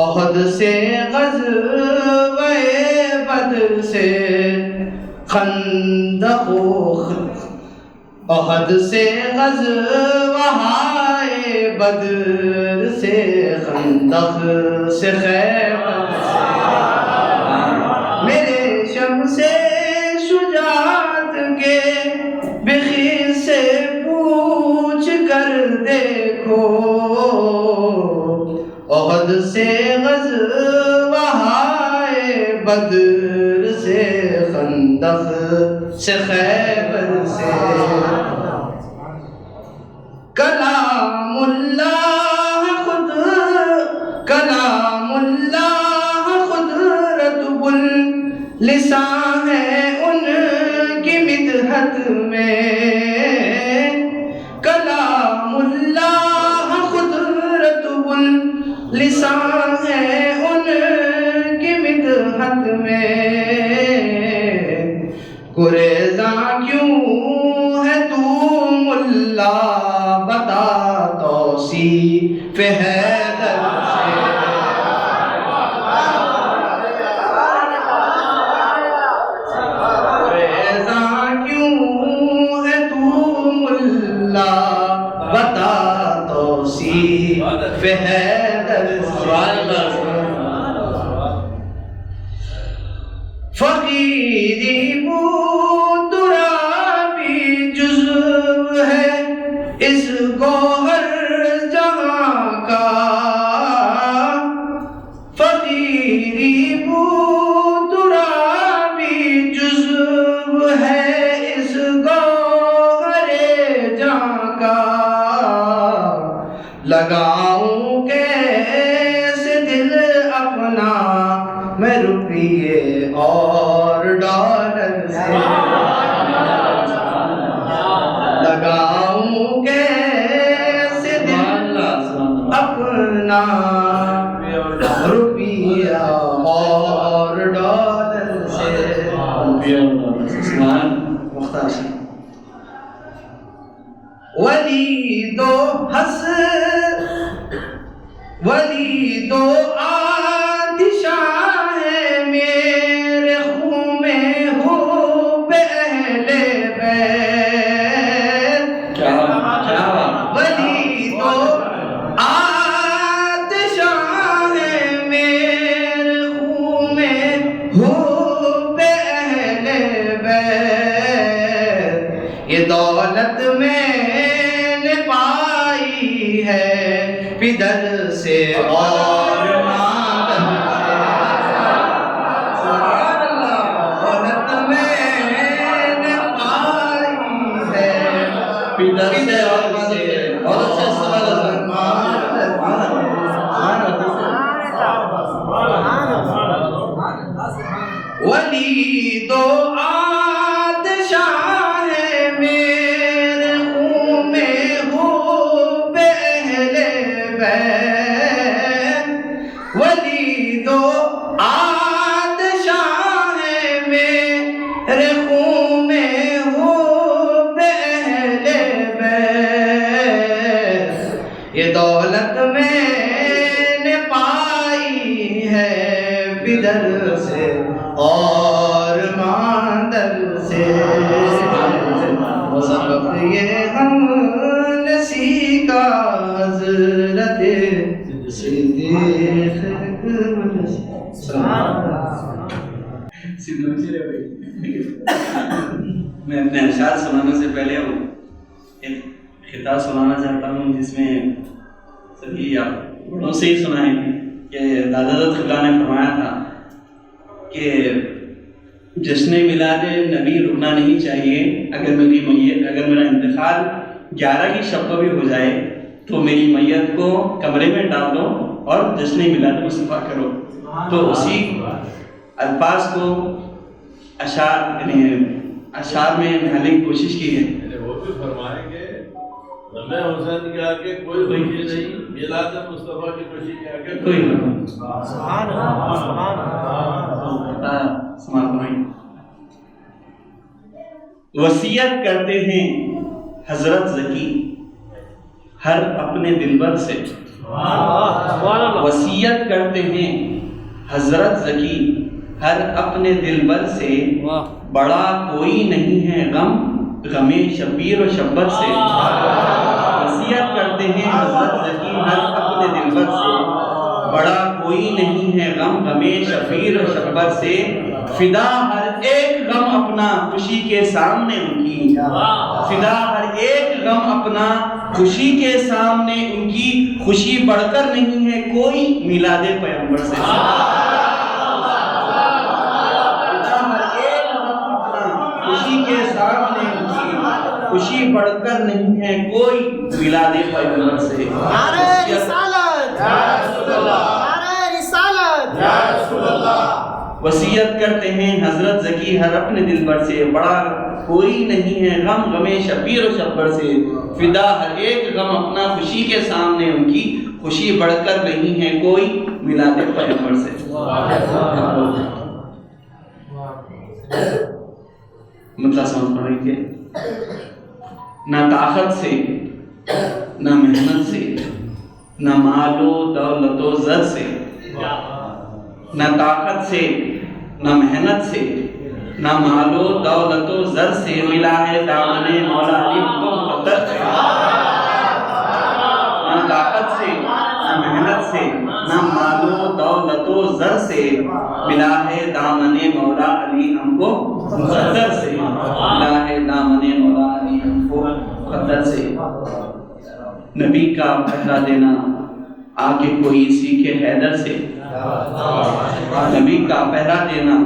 احد سے غزوہ بدر سے خندق احد سے غزوہ بدر سے خندق سے خیبر سے. میرے شمس شجاعت کے بخص سے پوچھ کر دیکھو. احد سے غزوہ بدر سے خندق سے خیبر سے. کلام اللہ خود رتب اللسان ہے ان کی مدحت میں. کلام اللہ خود رتب اللسان ہے ان کی مدحت میں. گریزاں کیوں ہے تو ملا بتا توصیف حیدر سے. گریزاں کیوں ہے تو فقیری ترابی جزو ہے اس گوہر جہاں کا، فقیری ترابی جزو ہے اس گوہر جہاں کا، لگاؤں کیسے دل اپنا میں روپیے اور ڈالر سے، لگاؤں کیسے دل اپنا روپیہ اور ڈالر سے۔ مختار سے ولی دو آتشاں ہے میرے خون میں ہو بے اہل بیت، ولی دو آتشاں ہے میرے خون میں ہو بے اہل بیت، یہ دولت میں نے پائی ہے پدر سے اور مادر سے، دولت میں نے پائی ہے پدر سے اور ولی دو آتشاں ہے میرے خون میں ہو بے اہل بیت، ولی دو آتشاں ہے میرے خون میں ہو بے اہل بیت، یہ دولت میں نے پائی ہے پدر سے اور مادر سے، سبق یہ ہم نے سیکھا حضرت صدیق اکبر سے۔ میں اپنے ارشاد سنانے سے پہلے ایک خطاب سنانا چاہتا ہوں جس میں سبھی آپ بڑوں سے ہی سنائیں کہ دادا داد خدا نے فرمایا تھا کہ جشن میلاد نبی رکنا نہیں چاہیے، اگر میرا انتقال 11 کی شب کو بھی ہو جائے تو میری میت کو کمرے میں ڈال دو اور جشن میلاد مصطفیٰ کرو۔ تو اسی الفاظ کو اشعار میں ڈھالنے کی کوشش کی ہے۔ وہ بھی فرمائیں کہ رمے حسین کے آگے کوئی خوشی نہیں، میلاد مصطفیٰ کی خوشی کے آگے کوئی وصیت کرتے ہیں حضرت ذکی ہر اپنے دلبر سے، وصیت کرتے ہیں حضرت ذکی ہر اپنے دلبر سے، بڑا کوئی نہیں ہے غم شبیر و شبر سے، وصیت کرتے ہیں حضرت ذکی ہر اپنے دلبر سے، بڑا کوئی نہیں ہے غم شبیر و شبر سے، فدا ہر ایک غم اپنا خوشی کے سامنے ان کی، فدا ہر ایک غم اپنا خوشی کے سامنے ان کی، خوشی بڑھ کر نہیں ہے کوئی میلاد پیغمبر سے، خوشی کے سامنے ان کی خوشی بڑھ کر نہیں ہے کوئی میلاد پیغمبر سے۔ نعرہ رسالت، نعرہ رسالت، وصیت کرتے ہیں حضرت ذکی ہر اپنے دلبر سے، بڑا کوئی نہیں ہے غم شبیر و شبر سے، فدا ہر ایک غم اپنا خوشی کے سامنے ان کی، خوشی بڑھ کر نہیں ہے کوئی میلاد پیغمبر سے۔ مطلب سمجھ پڑ رہی ہے، نہ طاقت سے، نہ محنت سے، نہ مال و دولت و زر سے، نہ طاقت سے، نہ محنت سے، نہ مال و دولت و زر سے ملا ہے دامن مولا علی کو مقدر سے، نہ طاقت سے، نہ محنت سے، نہ و زر سے، ملا ہے دامن مولا علی ہم کو مقدر سے، ملا ہے دامن مولا علی ہم کو مقدر سے۔ نبی کا پہلا دینا آگے کوئی سیکھے حیدر سے، نبی کا پہلا دینا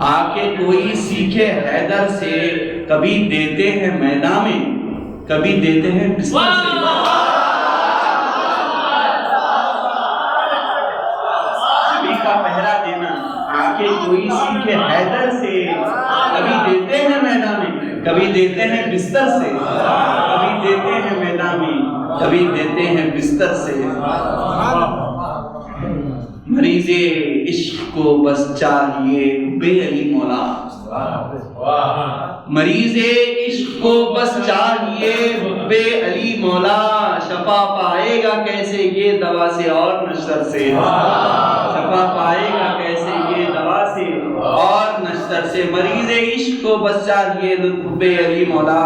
آگے کوئی سیکھے حیدر سے، کبھی دیتے ہیں میدان میں کبھی دیتے ہیں بستر سے، نبی کا پہلا دینا آگے کوئی سیکھے حیدر سے، کبھی دیتے ہیں میدان میں کبھی دیتے ہیں بستر سے، کبھی دیتے ہیں میدان میں کبھی دیتے ہیں بستر سے۔ مریض عشق کو بس چاہیے بے علی مولا، مریض عشق کو بس چاہیے بے علی مولا، شفا پائے گا کیسے یہ دوا سے اور نشتر سے، شفا پائے گا کیسے یہ دوا سے اور نشتر سے، مریض عشق کو بس چاہیے بے علی مولا،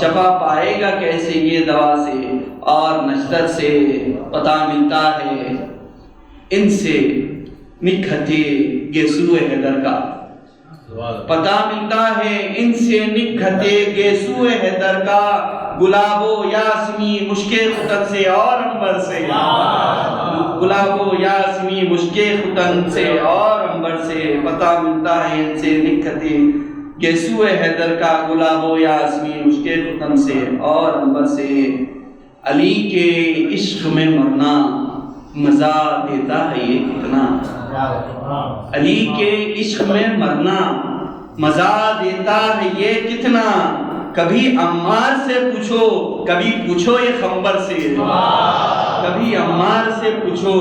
شفا پائے گا کیسے یہ دوا سے اور نشتر سے، پتہ ملتا ہے ان سے نکھتے گیسوئے حیدر کا، پتہ ملتا ہے ان سے نکھتے گیسوئے حیدر کا، گلاب و یاسمی مشک ختن سے اور عنبر سے، گلاب و یاسمی مشک ختن سے اور عنبر سے، پتہ ملتا ہے ان سے نکھتے گیسوئے حیدر کا، گلاب و یاسمی مشک ختن سے اور عنبر سے۔ علی کے عشق میں مرنا مزہ دیتا ہے یہ کتنا، علی کے عشق میں مرنا مزہ دیتا ہے یہ کتنا، کبھی عمار سے پوچھو کبھی پوچھو یہ خنبر سے، کبھی عمار سے پوچھو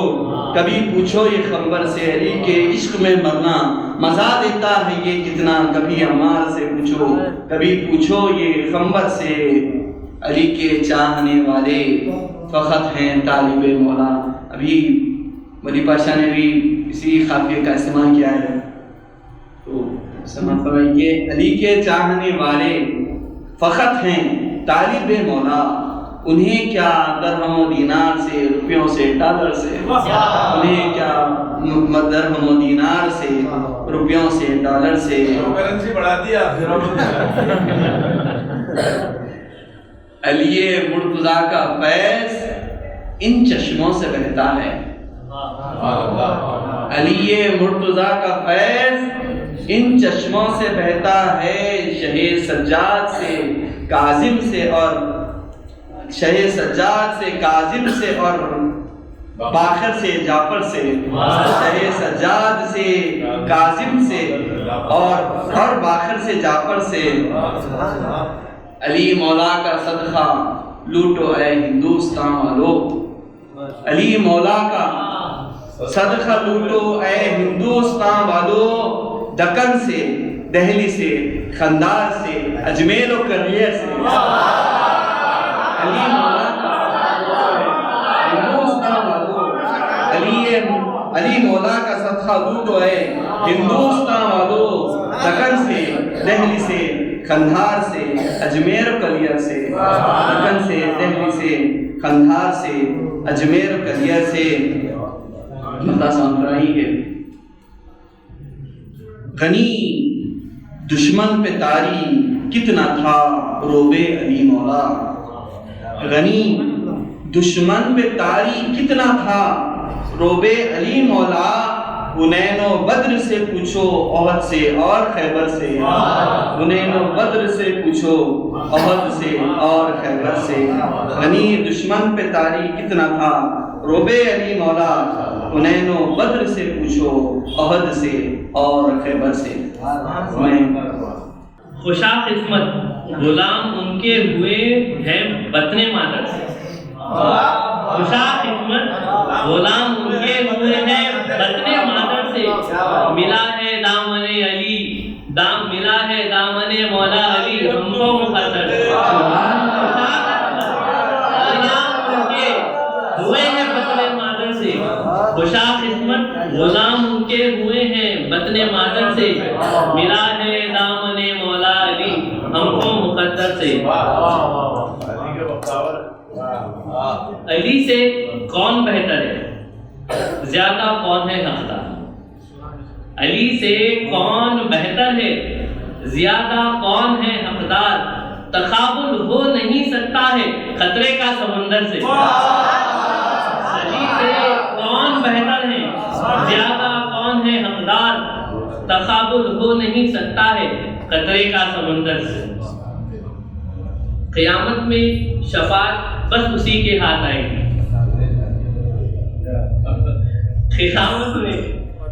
کبھی پوچھو یہ خنبر سے، علی کے عشق میں مرنا مزہ دیتا ہے یہ کتنا، کبھی عمار سے پوچھو کبھی پوچھو یہ خنبر سے۔ علی کے چاہنے والے فقط ہیں طالب مولا، ابھی ولی پاشا نے بھی اسی قافیے کا استعمال کیا ہے، تو سمجھ فرمائیے علی کے چاہنے والے فقط ہیں طالب مولا، انہیں کیا درہم و دینار سے روپیوں سے ڈالر سے، انہیں کیا درہم و دینار سے روپیوں سے ڈالر سے، کرنسی بڑھا دیا۔ علی مرتضیٰ کا فیض ان چشموں سے بہتا ہے، علی مرتضیٰ کا فیض ان چشموں سے بہتا ہے، شہ سجاد سے کاظم سے اور شہ سجاد سے کاظم سے اور باخر سے جعفر سے، شہ سجاد سے کاظم سے اور باخر سے جعفر سے، علی مولا کا صدقہ لوٹو اے ہندوستان والو، علی مولا کا صدقہ لوٹو اے ہندوستان والو، دکن سے دہلی سے خندار سے اجمیر و کریر سے، علی مولا کا ہندوستان والو، علی مولا کا صدقہ لوٹو اے ہندوستان والو، دکن سے دہلی سے خندھار سے اجمیر کلیر سے، دکن سے دہلی سے خندھار سے اجمیر کلیر سے، متا سمجھ رہی ہے۔ غنی دشمن پہ طاری کتنا تھا روبے علی مولا، غنی دشمن پہ طاری کتنا تھا روبے علی مولا، حنین و بدر سے پوچھو احد سے اور خیبر سے، حنین و بدر سے پوچھو احد سے اور خیبر سے، غنی دشمن پہ طاری کتنا تھا روبے علی مولا، حنین و بدر سے پوچھو احد سے اور خیبر سے۔ خوشا قسمت غلام ان کے ہوئے ہیں بطن مادر سے، خوشا قسمت غلام ان کے ہوئے ہیں بطن مادر سے، ملا ہے دامن علی ملا ہے دامن مولا علی ہم کو مقدر سے، غلام ان کے ہوئے ہیں بطن مادر سے، خوشا قسمت غلام ان کے ہوئے ہیں بطن مادر سے، ملا ہے دامن مولا علی ہم کو مقدر سے۔ علی سے کون بہتر ہے؟ زیادہ کون ہے حقدار؟ علی سے کون بہتر ہے؟ زیادہ کون ہے حقدار؟ تقابل ہو نہیں سکتا ہے خطرے کا سمندر سے۔ علی سے کون بہتر ہے؟ زیادہ کون ہے حقدار؟ تقابل ہو نہیں سکتا ہے خطرے کا سمندر سے۔ قیامت میں شفاعت بس اسی کے ہاتھ آئے گی۔ قیامت میں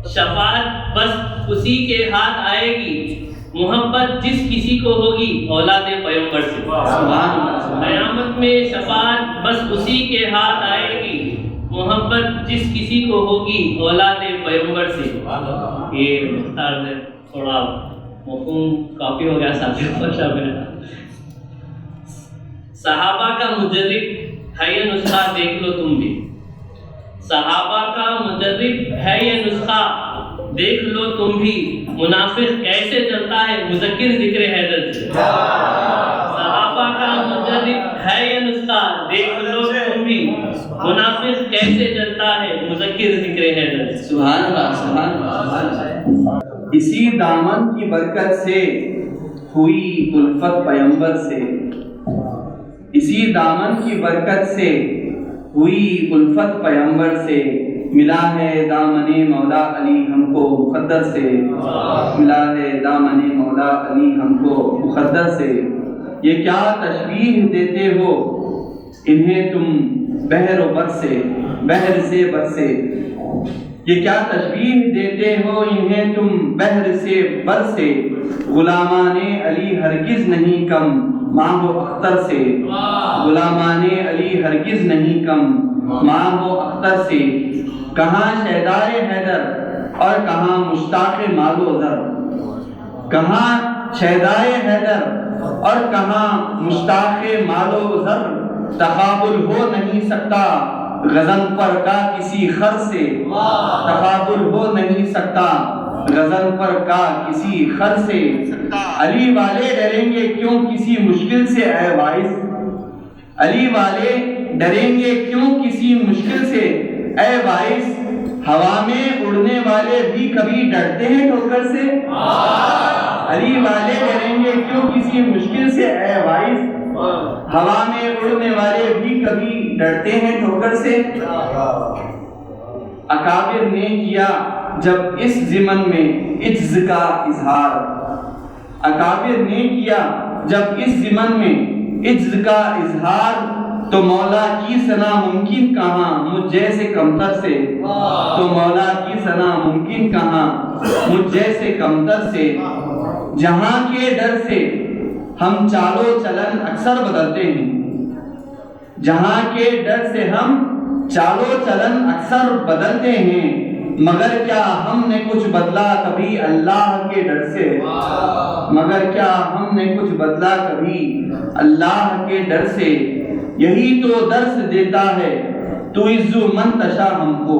شفاعت بس اسی کے ہاتھ آئے گی۔ محبت جس کسی کو ہوگی اولاد پیغمبر سے۔ قیامت میں شفاعت بس اسی کے ہاتھ آئے گی۔ محبت جس کسی کو ہوگی اولاد پیغمبر سے۔ یہ مختار سے تھوڑا مفہوم کافی ہو گیا ساتھیوں۔ صحابہ کا مجرب ہے یہ نسخہ دیکھ لو تم بھی۔ صحابہ کا مجرب ہے یہ نسخہ دیکھ لو تم بھی۔ منافق کیسے چلتا ہے مذکر ذکر حیدر سے۔ صحابہ کا مجرب ہے یہ نسخہ دیکھ لو تم بھی۔ منافق کیسے چلتا ہے مذکر ذکر حیدر سے۔ سبحان اللہ، سبحان اللہ۔ اسی دامن کی برکت سے ہوئی الفت پیغمبر سے۔ اسی دامن کی برکت سے ہوئی الفت پیغمبر سے۔ ملا ہے دامن مولا علی ہم کو مقدر سے۔ ملا ہے دامن مولا علی ہم کو مقدر سے۔ یہ کیا تشبیہ دیتے ہو انہیں تم بحر و بر سے، بحر سے بر سے۔ یہ کیا تشبیہ دیتے ہو انہیں تم بحر سے بر سے۔ غلامان علی ہرگز نہیں کم ماں و اختر سے۔ غلامان علی ہرگز نہیں کم ماں و اختر سے۔ کہاں شیدائے حیدر اور کہاں مشتاق مال و زر۔ کہاں شیدائے حیدر اور کہاں مشتاق مال و زر۔ تقابل ہو نہیں سکتا غزن پر کا کسی خر سے۔ تقابل ہو نہیں سکتا غزن پر کا کسی خر سے۔ علی والے ڈریں گے کیوں کسی مشکل سے اے باعث۔ علی والے ڈریں گے کیوں کسی مشکل سے اے باعث۔ ہوا میں اڑنے والے بھی کبھی ڈرتے ہیں ٹھوکر سے۔ علی والے ڈریں گے کیوں کسی مشکل سے اے باعث۔ ہوا میں اڑنے والے بھی کبھی ڈرتے ہیں ٹھوکر سے۔ اکابر نے کیا جب اس ضمن میں عجز کا اظہار۔ اکابر نے کیا جب اس ضمن میں عجز کا اظہار۔ تو مولا کی ثنا ممکن کہاں مجھ جیسے کمتر سے۔ تو مولا کی ثنا ممکن کہاں مجھ جیسے کمتر سے۔ جہاں کے ڈر سے ہم چالو چلن اکثر بدلتے ہیں۔ جہاں کے ڈر سے ہم چالو چلن اکثر بدلتے ہیں۔ مگر کیا ہم نے کچھ بدلا کبھی اللہ کے ڈر سے۔ مگر کیا ہم نے کچھ بدلا کبھی اللہ کے ڈر سے۔ یہی تو درس دیتا ہے تو عز من تشا ہم کو۔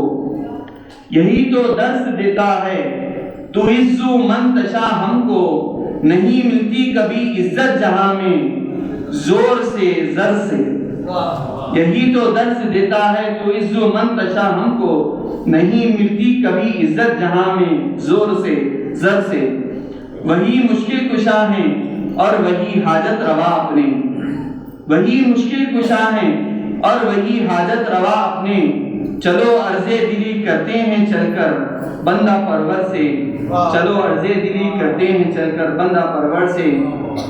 یہی تو درس دیتا ہے تو عز من تشا ہم کو۔ نہیں ملتی کبھی عزت جہاں میں زور سے زر سے۔ یہی تو درس دیتا ہے تو عز من تشا ہم کو۔ نہیں ملتی کبھی عزت جہاں میں زور سے زر سے۔ وہی مشکل کشا ہیں اور وہی حاجت روا اپنے۔ وہی مشکل کشا ہیں اور وہی حاجت روا اپنے۔ چلو عرض دلی کرتے ہیں چل کر بندہ پرور سے۔ چلو عرض دلی کرتے ہیں چل کر بندہ پرور سے۔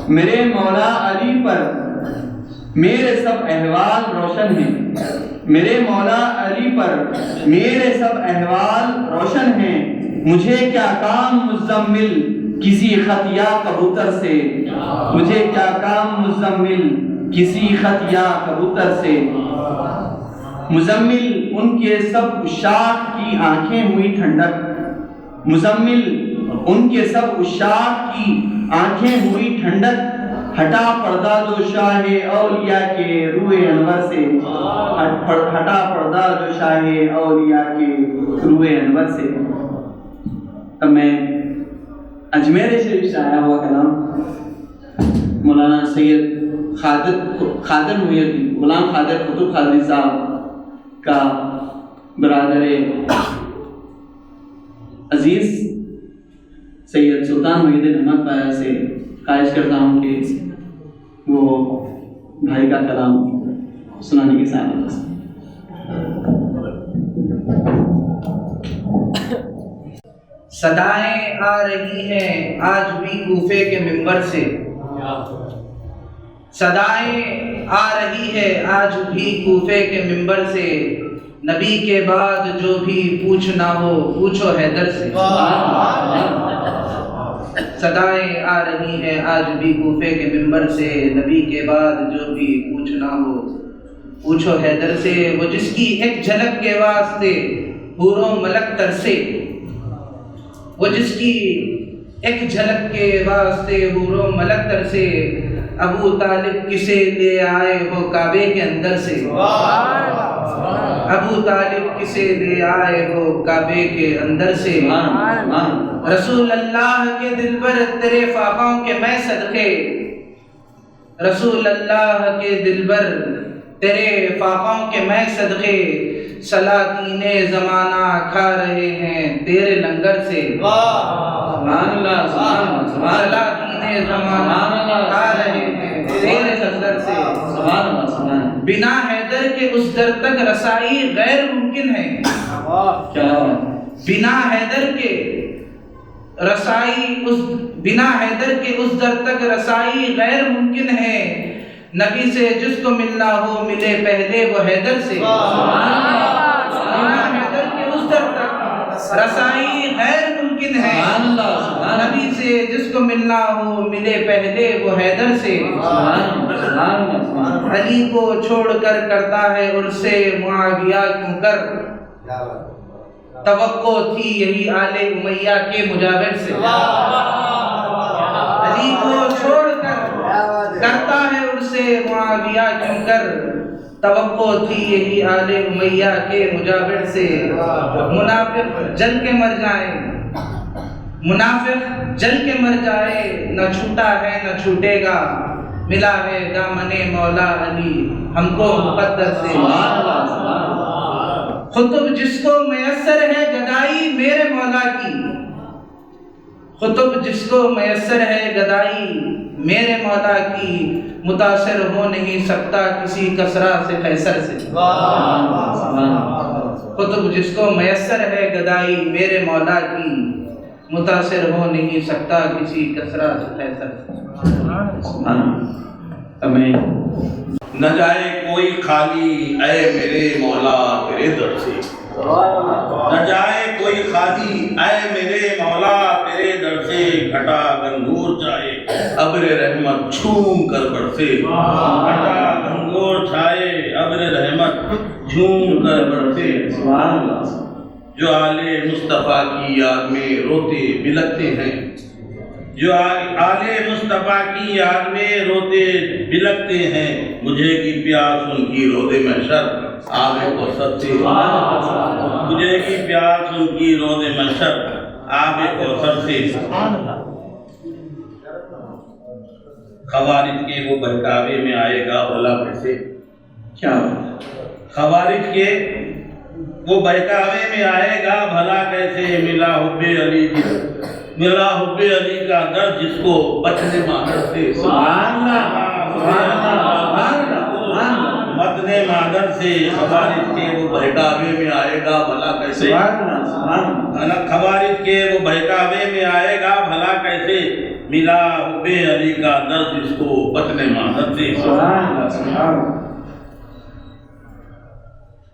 میرے مولا علی پر میرے سب احوال روشن ہیں۔ میرے مولا علی پر میرے سب احوال روشن ہیں۔ مجھے کیا کام مزمل کسی خط یا کبوتر سے۔ مجھے کیا کام مزمل کسی خط یا کبوتر سے۔ مزمل ان کے سب عشاق کی آنکھیں ہوئی ٹھنڈک۔ مزمل ان کے سب عشاق کی آنکھیں ہوئی ٹھنڈک۔ ہٹا پردہ جو شاہ اولیاء کے روئے انور سے۔ ہٹا پردہ جو شاہ اولیاء کے روئے انور سے۔ اب میں اجمیر شریف سے آیا ہوا کلام مولانا سید خادر محی الدین غلام قادر قطب قادری صاحب کا برادر عزیز سید سلطان محی الدین احمد پایا سے خواہش کرتا ہوں کہ وہ بھائی کا کلام سنانے کی سعادت حاصل۔ صدائیں آ رہی ہیں آج بھی کوفے کے منبر سے، صدائیں آ رہی ہے آج بھی کوفے کے منبر سے، نبی کے بعد جو بھی پوچھنا ہو پوچھو حیدر سے۔ صدائیں آ رہی ہیں آج بھی کوفے کے منبر سے، نبی کے بعد جو بھی پوچھنا ہو پوچھو حیدر سے، وہ جس کی ایک جھلک کے واسطے حور و ملک ترسے، وہ جس کی ایک جھلک کے واسطے حور و ملک ترسے، ابو طالب کسے لے آئے ہو کعبے کے اندر سے، ابو طالب کسے لے آئے ہو کعبے کے اندر سے، رسول اللہ کے دل پر تیرے فاقوں کے میں صدقے، رسول اللہ کے دل پر تیرے فاقوں کے میں صدقے، سلاطین زمانہ کھا رہے ہیں تیرے لنگر سے، سلاطین زمانہ کھا رہے ہیں تیرے لنگر سے، بنا حیدر کے اس در تک رسائی غیر ممکن ہے، بنا حیدر کے رسائی بنا حیدر کے اس در تک رسائی غیر ممکن ہے، نبی سے جس کو ملنا ہو ملے پہلے وہ حیدر سے، بنا حیدر کے اس در تک رسائی غیر ممکن ہے، نبی سے جس کو ملنا ہو ملے پہلے وہ حیدر سے، علی کو چھوڑ کر کرتا ہے اور سے معاویہ کیوں کر، توقع تھی یہی آل امیہ کے مجاور سے، علی کو چھوڑ کر کرتا ہے اور سے معاویہ کیوں کر، توقع تھی یہی آل امیہ کے مجاور سے، منافق جل کے مر جائیں، منافق جل کے مر جائے، نہ چھوٹا ہے نہ چھوٹے گا، ملا ہے دامن مولا علی ہم کو مقدر سے، خطب جس کو میسر ہے گدائی میرے مولا کی، خطب جس کو میسر ہے گدائی میرے مولا کی، متاثر ہو نہیں سکتا کسی کسرا سے قیصر سے، خطب جس کو میسر ہے گدائی میرے مولا کی، متاثر ہو نہیں سکتا کسی کسرا سے قیصر سے۔ نہ جائے کوئی خالی اے میرے مولا تیرے در سے، نہ جائے کوئی خالی اے میرے مولا تیرے در سے، گھٹا گنگور جائے ابر رحمت جھوم کر برسے، گھٹا گنگور چھائے ابر رحمت جھوم کر برسے، جو آل مصطفیٰ کی یاد میں روتے بلکتے ہیں، جو آل مصطفیٰ کی یاد میں روتے بلکتے ہیں، مجھے کی پیاس ان کی رود محشر آب کوثر سے، مجھے کی پیاس ان کی رود محشر آب کوثر سے۔ خوارج کے وہ بہکاوے میں آئے گا بھلا کیسے، کیا خوارج کے وہ بہکاوے میں آئے گا بھلا کیسے، ملا حب علی میرا حب علی کا درد جس کو بچنے مادر سے، مدنے مادر سے، خوارج کے وہ بہکاوے میں آئے گا بھلا کیسے، خوارج کے وہ بہکاوے میں آئے گا بھلا کیسے، ملا حب علی کا درد جس کو بچنے مادر سے،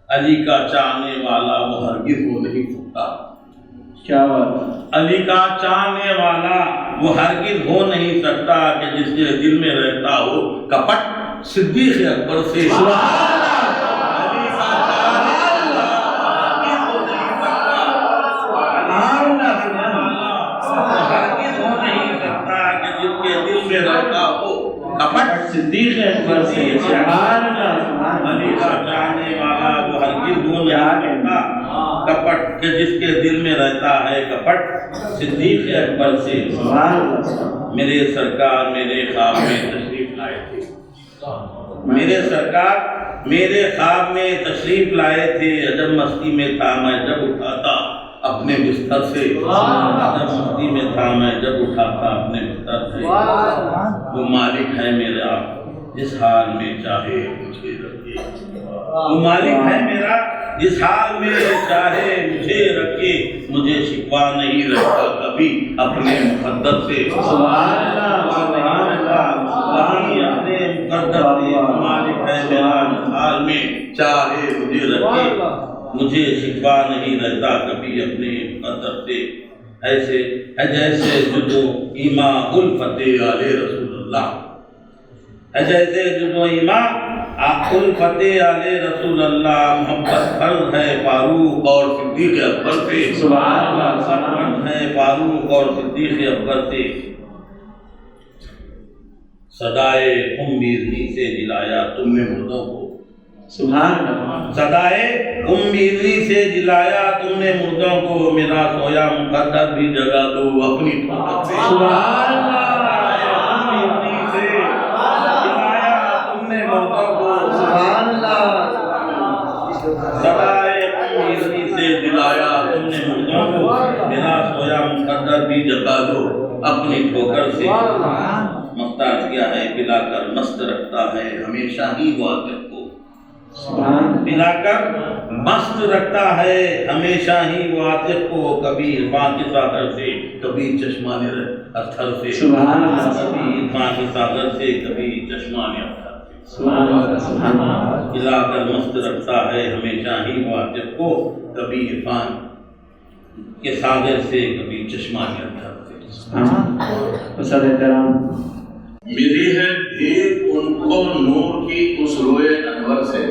علی کا چاہنے والا وہ ہرگز ہو نہیں سکتا، کیا بات، علی کا چاہنے والا وہ ہرگز ہو نہیں سکتا کہ جس کے دل میں رہتا ہو کپٹ صدیق اکبر سے، علی کا چاہنے والا ہرگز ہو نہیں سکتا کہ جس کے دل میں رہتا ہو کپٹ صدیق اکبر سے، علی کا چاہنے والا وہ ہرگز ہو نہیں سکتا کپٹ کہ جس کے دل میں رہتا ہے کپٹ صدیق اکبر سے۔ میرے سرکار میرے خواب میں تشریف لائے تھے، میرے سرکار میرے خواب میں تشریف لائے تھے، عجب مستی میں تھا میں جب اٹھاتا اپنے بستر سے، عجب مستی میں تھا میں جب اٹھاتا اپنے بستر سے، وہ مالک ہے میرا جس حال میں چاہے مجھے رکھے، وہ مالک ہے میرا جس حال میں چاہے مجھے رکھے، مجھے شکوا نہیں رہتا کبھی اپنے مقدر سے، سبحان اللہ سبحان اللہ، اپنے مقدر سے، مالک ہے میرا جس حال میں چاہے مجھے رکھے، مجھے شکوا نہیں رہتا کبھی اپنے مقدر سے، ایسے ہے جیسے جدو ایما الفت آل رسول اللہ، ہے جیسے جدو ایما الفت آل رسول اللہ، محبت فرض ہے فاروق اور صدیق اکبر سے، سبحان اللہ، فرض ہے فاروق اور صدیق اکبر سے، صدائے امیدی سے جلایا تم نے مردوں کو، سبحان اللہ، صدائے امیدی سے جلایا تم نے مردوں کو، میرا سویا مقدر بھی جگا دو اپنی طاقت سے، سبحان اللہ، امیدی سے جلایا تم نے مردوں کو، سبحان اللہ، صدائے امیدی سے جلایا تم نے مردوں کو، میرا سویا مقدر بھی جگا دو اپنی ٹھوکر سے، مختار کیا ہے پلا کر مست رکھتا ہے ہمیشہ ہی واقف کو، پلا کر مست رکھتا ہے ہمیشہ ہی وہ عاطف کو، کبھی عرفان کے ساغر سے کبھی چشمان اتھر سے، کبھی عرفان کے ساغر سے کبھی چشمان اتھر سے، پلا کر مست رکھتا ہے ہمیشہ ہی وہ عاطف کو، کبھی عرفان کے ساغر سے کبھی چشمان اتھر سے، ملی ہے بھیک ان کو نور کی اس روئے انور سے،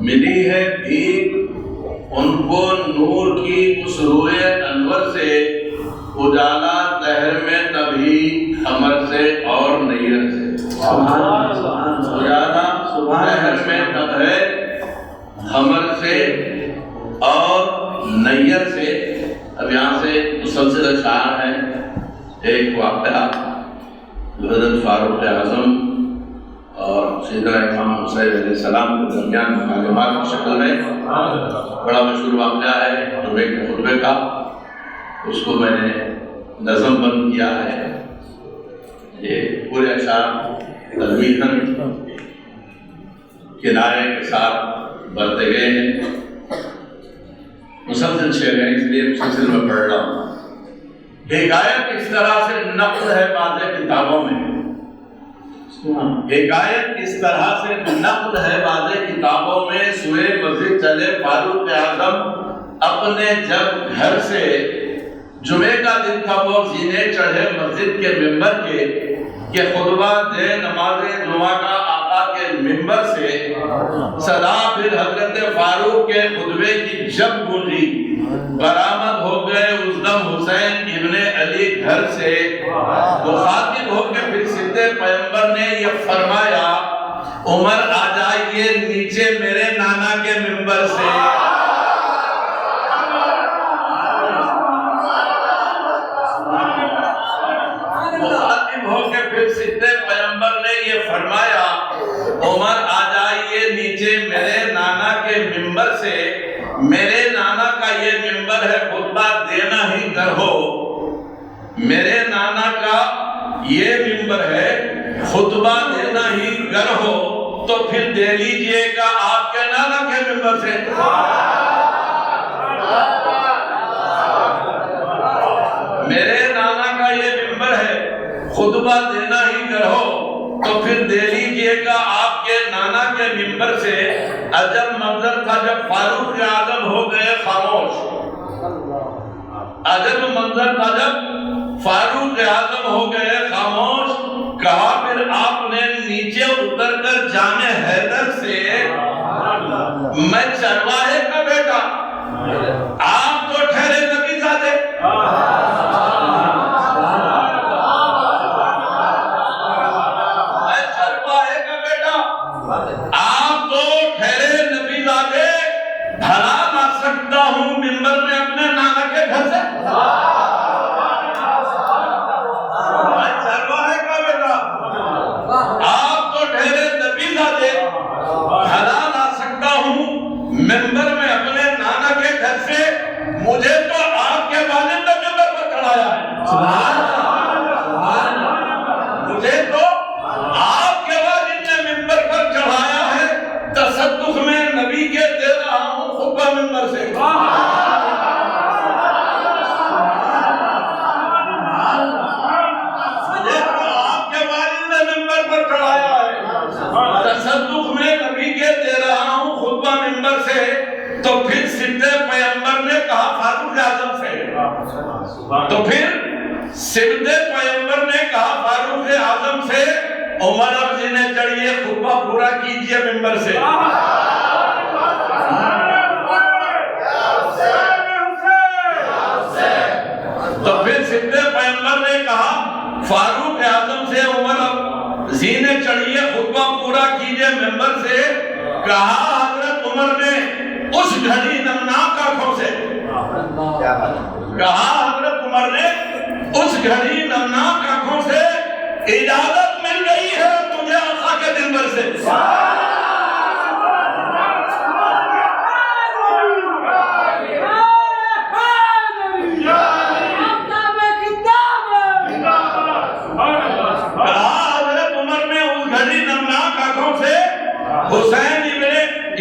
ملی ہے بھیک ان کو نور کی اس روئے انور سے، اجالا دہر میں تبھی قمر سے اور نیر سے، اجالا دہر میں تب ہے قمر سے اور نیر سے۔ اب یہاں سے مسلسل اشعار ہیں، ایک واقعہ حضرت فاروق اعظم اور سیدنا امام حسین علیہ السلام کے درمیان مکالمات کی شکل میں بڑا مشہور واقعہ ہے جمعے کے خطبے کا، اس کو میں نے نظم بند کیا ہے، یہ پورے اشعار تلویحاً کنارے کے ساتھ برتے گئے ہیں، مسلسل شعر ہیں اس لیے مسلسل میں پڑھ رہا ہوں۔ حکایت اس طرح سے نقل ہے بعض کتابوں میں، حکایت اس طرح سے نقل ہے بعض کتابوں میں، سوئے مسجد چلے فاروق اعظم اپنے جب گھر سے، جمعے کا دن تھا وہ زینے چڑھے مسجد کے ممبر کے، کہ خطبہ دے نماز جمعہ کا آقا کے ممبر سے، صدا پھر حضرت فاروق کے خطبے کی جب گونجی، برآمد ہو گئے اس دم حسین ابن علی گھر سے، مخاطب ہو کے پھر سدھے پیغمبر نے یہ فرمایا، عمر آ جائیے نیچے میرے نانا کے ممبر سے، مخاطب ہو کے پھر سدھے پیغمبر نے یہ فرمایا، عمر آ جائیے نیچے میرے نانا کے ممبر سے، میرے نانا کا یہ ممبر ہے خطبہ دینا ہی گر ہو، میرے نانا کا یہ ممبر ہے خطبہ دینا ہی گر ہو، تو پھر دے لیجئے گا آپ کے نانا کے ممبر سے، میرے نانا کا یہ ممبر ہے خطبہ دینا ہی گر ہو، تو پھر دے لیجئے گا آپ کے نانا کے ممبر سے۔ عجب منظر تھا جب فاروق اعظم ہو گئے خاموش، عجب منظر تھا جب فاروق اعظم ہو گئے خاموش، کہا پھر آپ نے نیچے اتر کر جامع حیدر سے، میں چرواہے کا بیٹا، آپ تو ٹھہرے نبی زادے، میں چرواہے کا بیٹا، آپ تو ٹھہرے نبی زادے، بھلا نہ سکتا ہوں ممبر میں اپنے نانا کے گھر سے، میں چرواہے کا بیٹا، آپ تو ٹھہرے نبی زادے، تو پھر سمت پیغمبر نے کہا فاروق اعظم سے عمر اب جنہیں چڑھیے خطبہ پورا کیجئے ممبر سے. تو پھر سمت پیغمبر نے کہا فاروق اعظم سے عمر اب جنہیں چڑھیے خطبہ پورا کیجئے ممبر سے. کہا حضرت عمر نے اس گھڑی نمناک آنکھوں سے اس گھڑی نمناک آنکھوں سے اجازت مل گئی ہے تجھے آقا کے دلبر سے. حسین ابن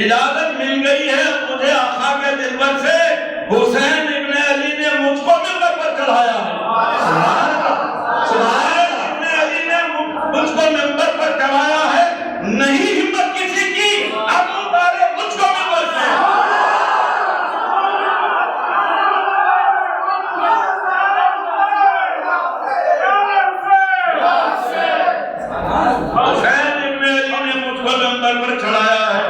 اجازت مل گئی ہے مجھے آقا کے دلبر سے. حسین ابن علی نے مجھ کو ممبر پر چڑھایا ہے. حسین ابن علی نے مجھ کو ممبر پر چڑھایا ہے. نہیں ہمت کسی کی اب اتارے مجھ کو ممبر سے. حسین ابن علی نے مجھ کو ممبر پر چڑھایا ہے.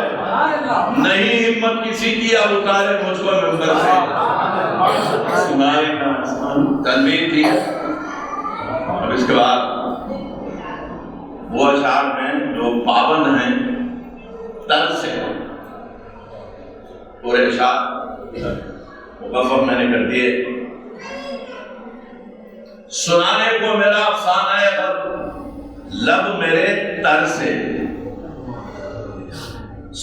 نہیں ہمت کسی کی اب اتارے مجھ کو ممبر سے. تنویر تھی. اب اس کے بعد وہ اشعار ہیں جو پابند ہیں طرز سے. پورے اشعار مکفر میں نے کر دیے. سنانے کو میرا افسانہ ہے لب میرے تر سے.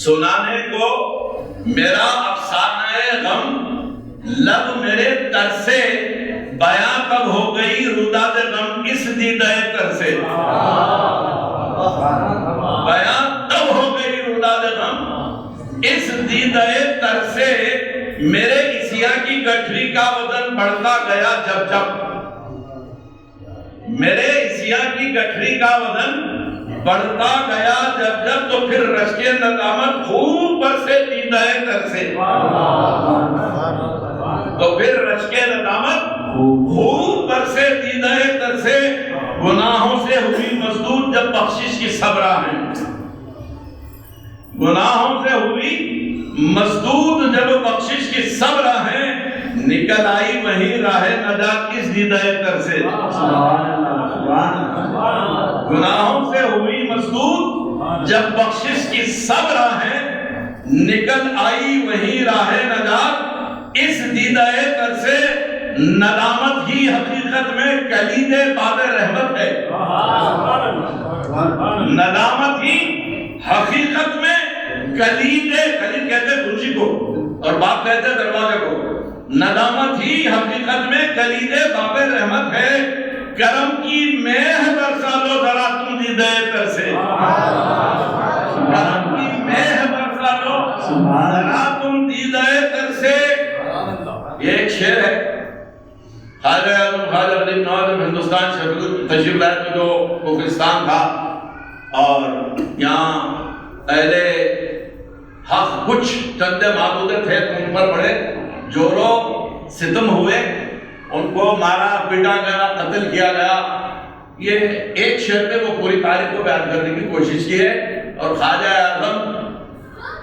سنانے کو میرا افسانہ غم لب میرے تر سے. بیاں کب ہو گئی روداد غم اس دیدہ تر سے. بیاں کب ہو گئی روداد غم اس دیدہ تر سے. میرے عصیاں کی گٹھری کا وزن بڑھتا گیا جب جب. میرے عصیاں کی گٹھری کا وزن بڑھتا گیا جب جب. تو پھر رشک ندامت خوب برسے دیدہ تر سے. تو پھر رشک ندامت خوب برسے دیدہ تر سے. گناہوں سے ہوئی مسدود جب بخشش کی صبرا ہے. گناہوں سے ہوئی مسدود جب بخشش کی صبرا ہے. نکل آئی وہی راہ نجات اس دیدہ تر سے. گناہوں سے ہوئی مسدود جب بخشش کی صبرا ہے. نکل آئی وہی راہ نجات اس دیدہ تر سے. ندامت ہی حقیقت میں کلید باب رحمت ہے. ندامت ہی حقیقت میں کلید کہتے ہیں کنجی کو اور باب کہتے ہیں دروازے کو. ندامت ہی حقیقت میں کلید باب رحمت ہے. کرم کی مہ برسا لو ذرا تم دیدہ تر سے. کرم کی مہ برسا لو ذرا تم دیدہ تر سے. یہ ایک شعر ہے. خواجہ اعظم خواجہ عبد النواز ہندوستان تشریف لائے میں جو کوفستان تھا اور یہاں اہل حق کچھ چند معبودے تھے ان پر بڑے جورو ستم ہوئے. ان کو مارا پیٹا گیا قتل کیا گیا. یہ ایک شعر میں وہ پوری تاریخ کو بیان کرنے کی کوشش کی ہے. اور خواجہ اعظم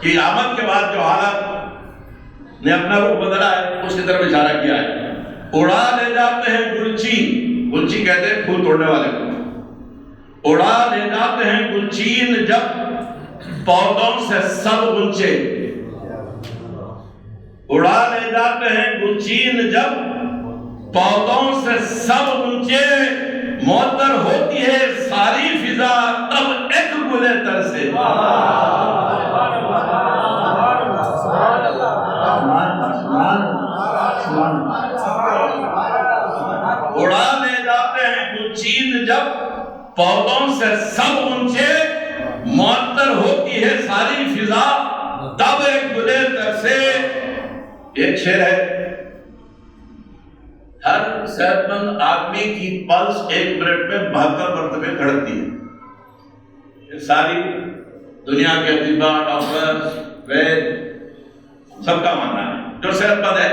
کی آمد کے بعد جو حالات نے اپنا رخ بدلا ہے اس کی طرف اشارہ کیا ہے. اڑا لے جاتے ہیں گلچین. گلچین کہتے ہیں پھول توڑنے والے کو. اڑا لے جاتے ہیں گلچین جب پودوں سے سب غنچے. اڑا لے جاتے ہیں گلچین جب پودوں سے سب غنچے. معطر ہوتی ہے ساری فضا تب ایک گلے تر سے. اڑا لے جاتے ہیں گلچین جب پودوں سے سب اونچے. معطر ہوتی ہے ساری فضا تب ایک گلے تر سے. ایک شعر ہے. ہر صحت مند آدمی کی پلس ایک منٹ میں 72 مرتبے دھڑکتی ہے. ساری دنیا کے اطباء ڈاکٹر وید سب کا ماننا ہے جو صحت مند ہے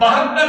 72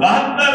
72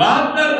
72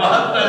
72